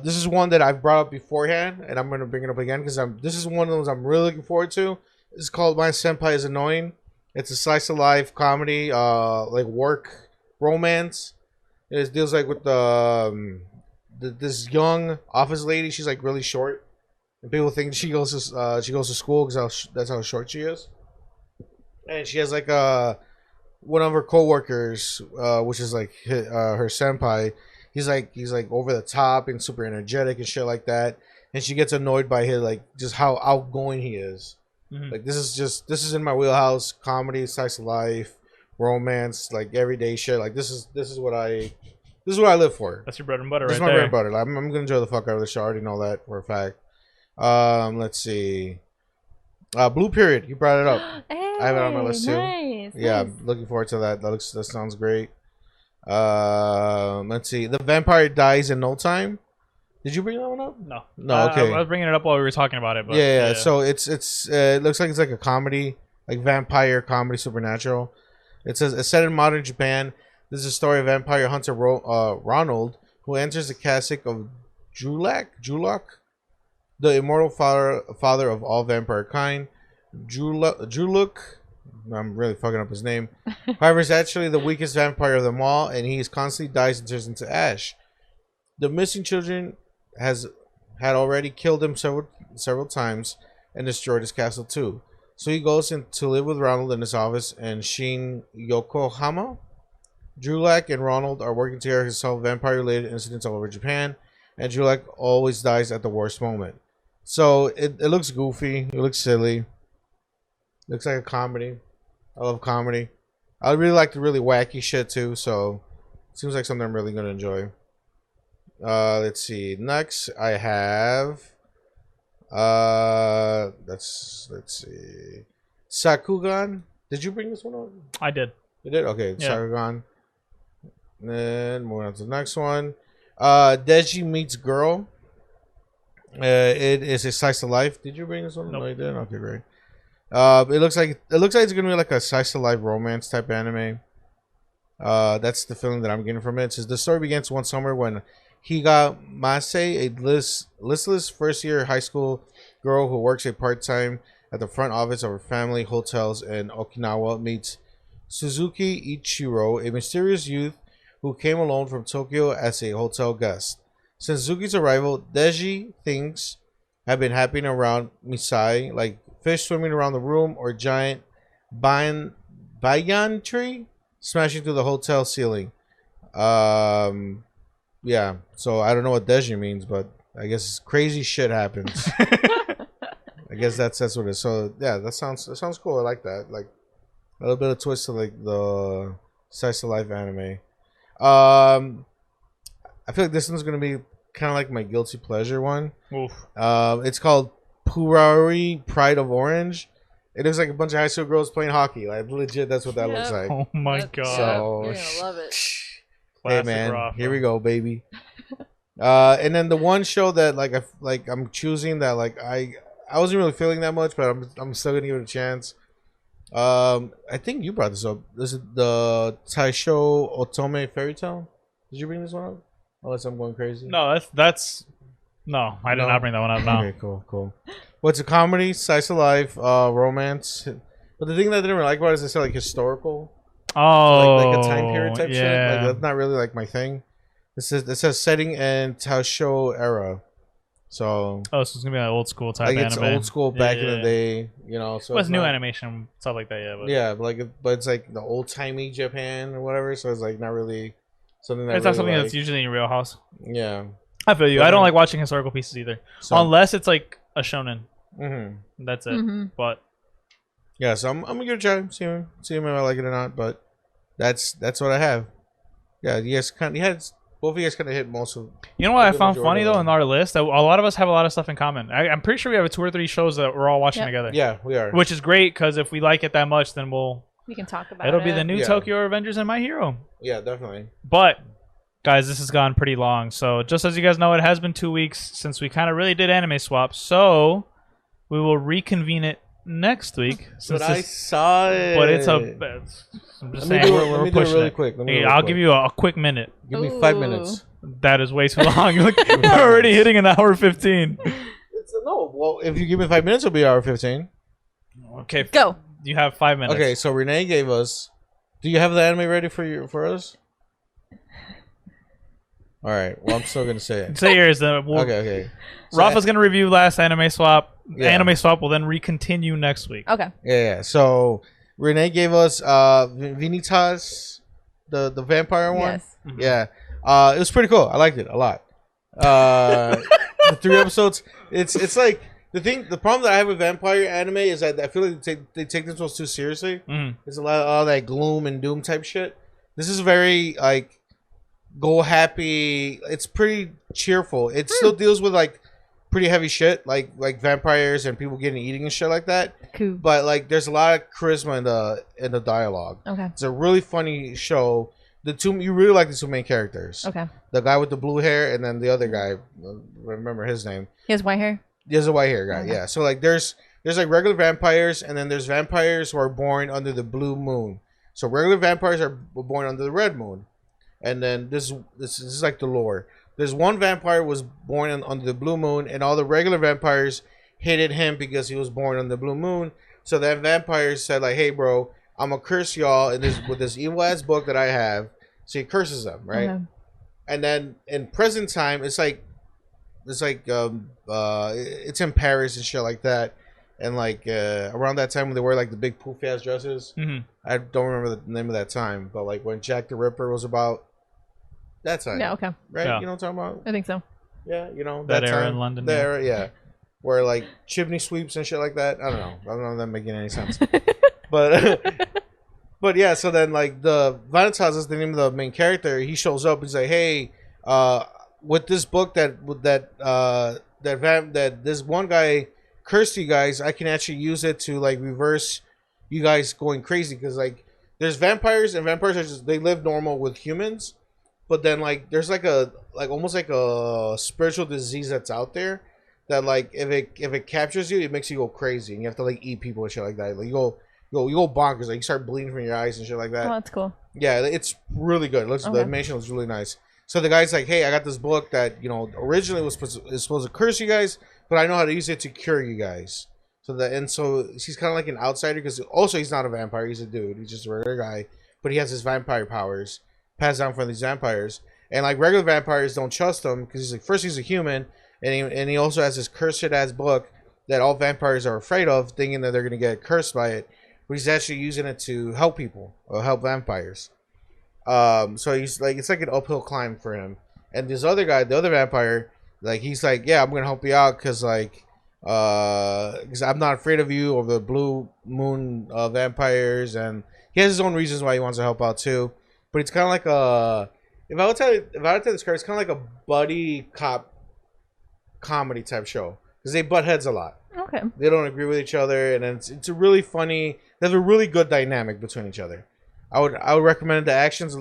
Speaker 1: This is one that I've brought up beforehand, and I'm gonna bring it up again because this is one of those I'm really looking forward to. It's called My Senpai is Annoying. It's a slice of life comedy, like work romance. It deals like with this young office lady. She's like really short, and people think she goes to school because that's how short she is. And she has like one of her coworkers, which is like her senpai. He's like over the top and super energetic and shit like that. And she gets annoyed by his like just how outgoing he is. Mm-hmm. Like this is in my wheelhouse. Comedy, slice of life, romance, like everyday shit. Like this is what I live for.
Speaker 2: That's your bread and butter,
Speaker 1: right there. This is my bread and butter. I'm gonna enjoy the fuck out of the show. I already know that for a fact. Let's see. Blue Period. You brought it up.
Speaker 3: Hey,
Speaker 1: I have it on my list too.
Speaker 3: Nice.
Speaker 1: Yeah, I'm looking forward to that. That sounds great. Let's see. The Vampire Dies in No Time. Did you bring that one up? No. Okay.
Speaker 2: I was bringing it up while we were talking about it. But
Speaker 1: yeah. So it looks like it's like a comedy, like vampire comedy, supernatural. It says it's set in modern Japan. This is a story of vampire hunter Ronald, who enters the castle of Julak, the immortal father of all vampire kind. Juluk, I'm really fucking up his name. However, is actually the weakest vampire of them all, and he constantly dies and turns into ash. The missing children had already killed him several times and destroyed his castle too. So he goes in to live with Ronald in his office and Shin Yokohama. Julak and Ronald are working together to solve vampire-related incidents all over Japan, and Julak always dies at the worst moment. So it looks goofy. It looks silly. It looks like a comedy. I love comedy. I really like the really wacky shit too, so it seems like something I'm really gonna enjoy. Let's see. Next, I have. Let's see. Sakugan. Did you bring this one up?
Speaker 2: I did.
Speaker 1: You did? Okay,
Speaker 2: yeah.
Speaker 1: Sakugan. Then moving on to the next one. Deji Meets Girl. It is a slice of life. Did you bring this one?
Speaker 2: Nope.
Speaker 1: No, you didn't. Okay, great. It looks like it's gonna be like a slice of life romance type anime. That's the feeling that I'm getting from it. It says the story begins one summer when Mase, a listless first-year high school girl who works a part-time at the front office of her family hotels in Okinawa, meets Suzuki Ichiro, a mysterious youth who came alone from Tokyo as a hotel guest. Since Suzuki's arrival, Deji things have been happening around Misai, like fish swimming around the room or giant banyan tree smashing through the hotel ceiling. Yeah, so I don't know what Deji means, but I guess crazy shit happens. I guess that's what it is. So yeah, that sounds cool. I like that. Like a little bit of twist to like the slice of life anime. I feel like this one's gonna be kind of like my guilty pleasure one.
Speaker 2: Oof.
Speaker 1: It's called Purari Pride of Orange. It looks like a bunch of high school girls playing hockey. Like legit, that's what that looks like.
Speaker 2: Oh my god!
Speaker 1: So,
Speaker 3: you're gonna love it.
Speaker 1: Hey man, Rafa. Here we go, baby. And then the one show that I'm choosing that like I wasn't really feeling that much, but I'm still gonna give it a chance. I think you brought this up. This is the Taisho Otome Fairy Tale. Did you bring this one up? Unless I'm going crazy.
Speaker 2: No, that's no. I did not bring that one up. No.
Speaker 1: Okay, cool. Well, it's a comedy, slice of life, romance. But the thing that I didn't really like about it is it's like historical.
Speaker 2: Oh,
Speaker 1: like a time period type
Speaker 2: yeah.
Speaker 1: shit. Like that's not really like my thing. It says setting in Taisho era. So
Speaker 2: so it's gonna be like old school type
Speaker 1: like
Speaker 2: anime.
Speaker 1: it's old school back in the day, you know. So
Speaker 2: it's new animation stuff like that, yeah.
Speaker 1: But it's like the old timey Japan or whatever. So it's like not really something that
Speaker 2: it's
Speaker 1: really
Speaker 2: not something
Speaker 1: like,
Speaker 2: that's usually in your real house.
Speaker 1: Yeah,
Speaker 2: I feel you. I don't like watching historical pieces either, unless it's like a shonen.
Speaker 1: Mm-hmm.
Speaker 2: That's it. Mm-hmm. But
Speaker 1: yeah, so I'm gonna give it a try. See if I like it or not. But that's what I have. Yeah, you guys both of you guys kind of hit most of.
Speaker 2: You know what I found funny though in our list? A lot of us have a lot of stuff in common. I'm pretty sure we have 2 or 3 shows that we're all watching together.
Speaker 1: Yeah, we are.
Speaker 2: Which is great because if we like it that much, then
Speaker 3: we can talk about it.
Speaker 2: It'll be the new Tokyo Avengers and My Hero.
Speaker 1: Yeah, definitely.
Speaker 2: But guys, this has gone pretty long. So just as you guys know, it has been 2 weeks since we kind of really did anime swap. So we will reconvene it next week.
Speaker 1: But I saw it.
Speaker 2: But I'm just saying we're pushing
Speaker 1: really
Speaker 2: it.
Speaker 1: Quick.
Speaker 2: I'll give you a quick minute.
Speaker 1: Give me 5 minutes.
Speaker 2: That is way too long. We're already hitting an hour 15.
Speaker 1: Well, if you give me 5 minutes, it'll be an hour 15.
Speaker 2: Okay.
Speaker 3: Go.
Speaker 2: You have 5 minutes.
Speaker 1: Okay, so Renee gave us. Do you have the anime ready for us? All right. Well, I'm still gonna say it.
Speaker 2: Say yours.
Speaker 1: Okay. So
Speaker 2: Rafa's gonna review last anime swap.
Speaker 1: Yeah.
Speaker 2: Anime swap will then recontinue next week.
Speaker 3: Okay.
Speaker 1: Yeah. So Renee gave us Vanitas, the vampire one.
Speaker 3: Yes.
Speaker 2: Mm-hmm.
Speaker 1: Yeah. It was pretty cool. I liked it a lot. The 3 episodes. It's like the problem that I have with vampire anime is that I feel like they take themselves too seriously. There's a lot of all that gloom and doom type shit. This is very like go happy. It's pretty cheerful. It still deals with like pretty heavy shit, like vampires and people getting eating and shit like that.
Speaker 3: Cool.
Speaker 1: But like, there's a lot of charisma in the dialogue.
Speaker 3: Okay.
Speaker 1: It's a really funny show. You really like the 2 main characters.
Speaker 3: Okay.
Speaker 1: The guy with the blue hair and then the other guy. Remember his name?
Speaker 3: He has white hair.
Speaker 1: There's a white hair guy.
Speaker 3: Okay.
Speaker 1: Yeah. So like, there's like regular vampires, and then there's vampires who are born under the blue moon. So regular vampires were born under the red moon. And then this is like the lore. There's one vampire was born under the blue moon, and all the regular vampires hated him because he was born on the blue moon. So then vampires said like, "Hey, bro, I'm gonna curse y'all with this evil ass book that I have." So he curses them, right? Okay. And then in present time, it's in Paris and shit like that, and like around that time when they wear like the big poofy ass dresses. I don't remember the name of that time, but like when Jack the Ripper was about. That time.
Speaker 3: Yeah, okay.
Speaker 1: Right?
Speaker 2: Yeah.
Speaker 1: You know what I'm talking about?
Speaker 3: I think so.
Speaker 1: Yeah, you know.
Speaker 2: That era
Speaker 1: time,
Speaker 2: in London.
Speaker 1: That era, yeah. Where like chimney sweeps and shit like that. I don't know if that making any sense. But yeah, so then like the Vanitas is the name of the main character. He shows up, he's like, "Hey, with this book that this one guy cursed you guys, I can actually use it to like reverse you guys going crazy, because like there's vampires, and vampires are just, they live normal with humans. But then like there's almost like a spiritual disease that's out there that like if it captures you, it makes you go crazy, and you have to like eat people and shit like that. Like you go bonkers, like you start bleeding from your eyes and shit like that.
Speaker 3: Oh, that's cool. Yeah,
Speaker 1: it's really good. The animation looks really nice. So the guy's like, "Hey, I got this book that originally was supposed to curse you guys, but I know how to use it to cure you guys." So he's kind of like an outsider, because also he's not a vampire. He's a dude. He's just a regular guy, but he has his vampire powers passed down from these vampires, and like regular vampires don't trust him because he's like, first he's a human, and he also has this cursed ass book that all vampires are afraid of, thinking that they're gonna get cursed by it, but he's actually using it to help people or help vampires. So he's like, it's like an uphill climb for him. And this other guy, the other vampire, like he's like, "Yeah, I'm gonna help you out because I'm not afraid of you or the blue moon vampires," and he has his own reasons why he wants to help out too. But it's kind of like if I would tell describe, it's kind of like a buddy cop comedy type show, because they butt heads a lot.
Speaker 3: Okay.
Speaker 1: They don't agree with each other, and it's a really funny. They have a really good dynamic between each other. I would recommend the action's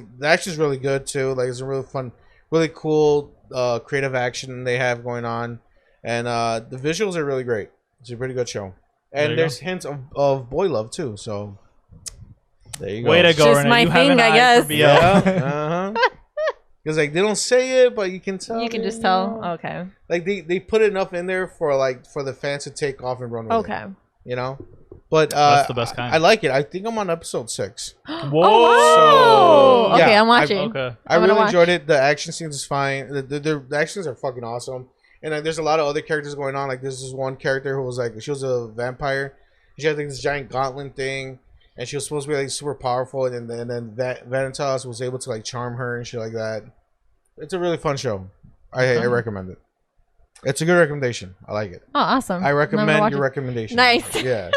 Speaker 1: really good too. Like it's a really fun, really cool, creative action they have going on, and the visuals are really great. It's a pretty good show, and there's hints of boy love too. So. There you go.
Speaker 2: Way to go,
Speaker 3: just
Speaker 2: Renee.
Speaker 3: my
Speaker 2: you
Speaker 3: thing, I guess.
Speaker 1: Yeah. Because like they don't say it, but you can tell.
Speaker 3: You can just tell. Okay.
Speaker 1: Like they put enough in there for the fans to take off and run with it.
Speaker 3: Okay.
Speaker 1: But
Speaker 2: that's the best kind.
Speaker 1: I like it. I think I'm on episode 6.
Speaker 2: Whoa!
Speaker 3: Oh, wow.
Speaker 1: So,
Speaker 3: okay,
Speaker 1: yeah,
Speaker 3: I'm watching.
Speaker 1: I really enjoyed it. The action scenes is fine. The actions are fucking awesome. And like, there's a lot of other characters going on. Like there's this one character who was like, she was a vampire. She had like this giant gauntlet thing. And she was supposed to be like super powerful, and then Vanitas was able to like charm her and shit like that. It's a really fun show. I recommend it. It's a good recommendation. I like it.
Speaker 3: Oh, awesome!
Speaker 1: I recommend your recommendation.
Speaker 3: Nice.
Speaker 1: Yeah.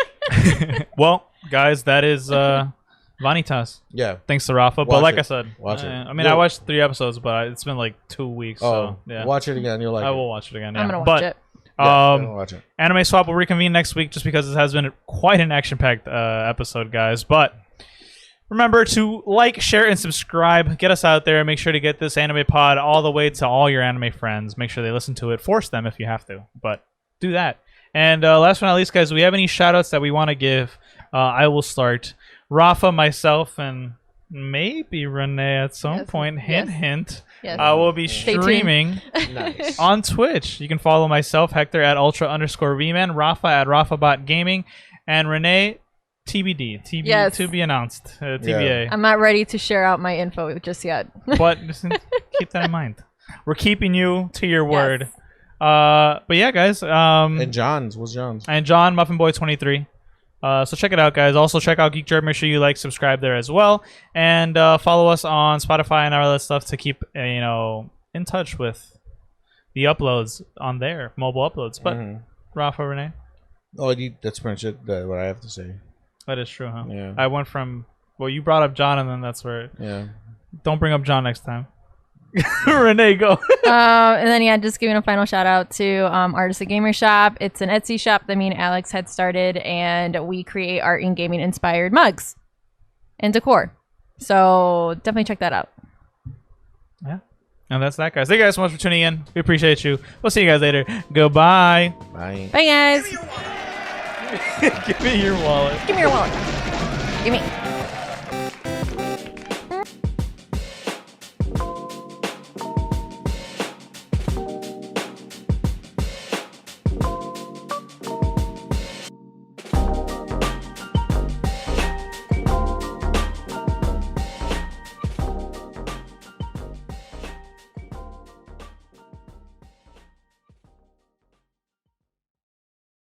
Speaker 2: Well, guys, that is Vanitas.
Speaker 1: Yeah.
Speaker 2: Thanks to Rafa. But
Speaker 1: Watch
Speaker 2: like
Speaker 1: it.
Speaker 2: I said,
Speaker 1: Watch it.
Speaker 2: I mean, I watched 3 episodes, but it's been like 2 weeks.
Speaker 1: Oh,
Speaker 2: so, yeah.
Speaker 1: watch it again. You'll like
Speaker 2: I
Speaker 1: it.
Speaker 2: will watch it again. Yeah.
Speaker 3: I'm gonna watch it.
Speaker 1: Yeah, watch it.
Speaker 2: Anime Swap will reconvene next week just because it has been quite an action-packed episode, guys. But remember to like, share, and subscribe. Get us out there. Make sure to get this anime pod all the way to all your anime friends. Make sure they listen to it. Force them if you have to, but do that. And last but not least, guys, do we have any shout-outs that we want to give? I will start. Rafa, myself, and maybe Renee at some point. Hint, hint.
Speaker 3: Yes.
Speaker 2: I will be
Speaker 3: Stay tuned.
Speaker 2: streaming on Twitch. You can follow myself, Hector, at Ultra_VMan, Rafa at RafaBot Gaming, and Renee, TBD.
Speaker 3: Yes.
Speaker 2: To be announced. TBA.
Speaker 3: I'm not ready to share out my info just yet.
Speaker 2: But just keep that in mind. We're keeping you to your word. But yeah, guys.
Speaker 1: And John's. What's John's?
Speaker 2: And John, Muffin Boy 23. So check it out, guys. Also check out Geek Jerk. Make sure you like, subscribe there as well, and follow us on Spotify and all that stuff to keep in touch with the uploads on there, mobile uploads. But Rafa, Renee.
Speaker 1: Oh, that's pretty much it. What I have to say.
Speaker 2: That is true, huh?
Speaker 1: Yeah.
Speaker 2: I went from you brought up John, and then that's where.
Speaker 1: Yeah.
Speaker 2: Don't bring up John next time. Renee, go.
Speaker 3: And then just giving a final shout out to Artist Gamer Shop. It's an Etsy shop that me and Alex had started, and we create art and gaming inspired mugs and decor. So definitely check that out.
Speaker 2: Yeah. And that's that, guys. Thank you guys so much for tuning in. We appreciate you. We'll see you guys later. Goodbye.
Speaker 1: Bye.
Speaker 3: Bye, guys.
Speaker 2: Give me your wallet.
Speaker 3: Give me your wallet. Give me.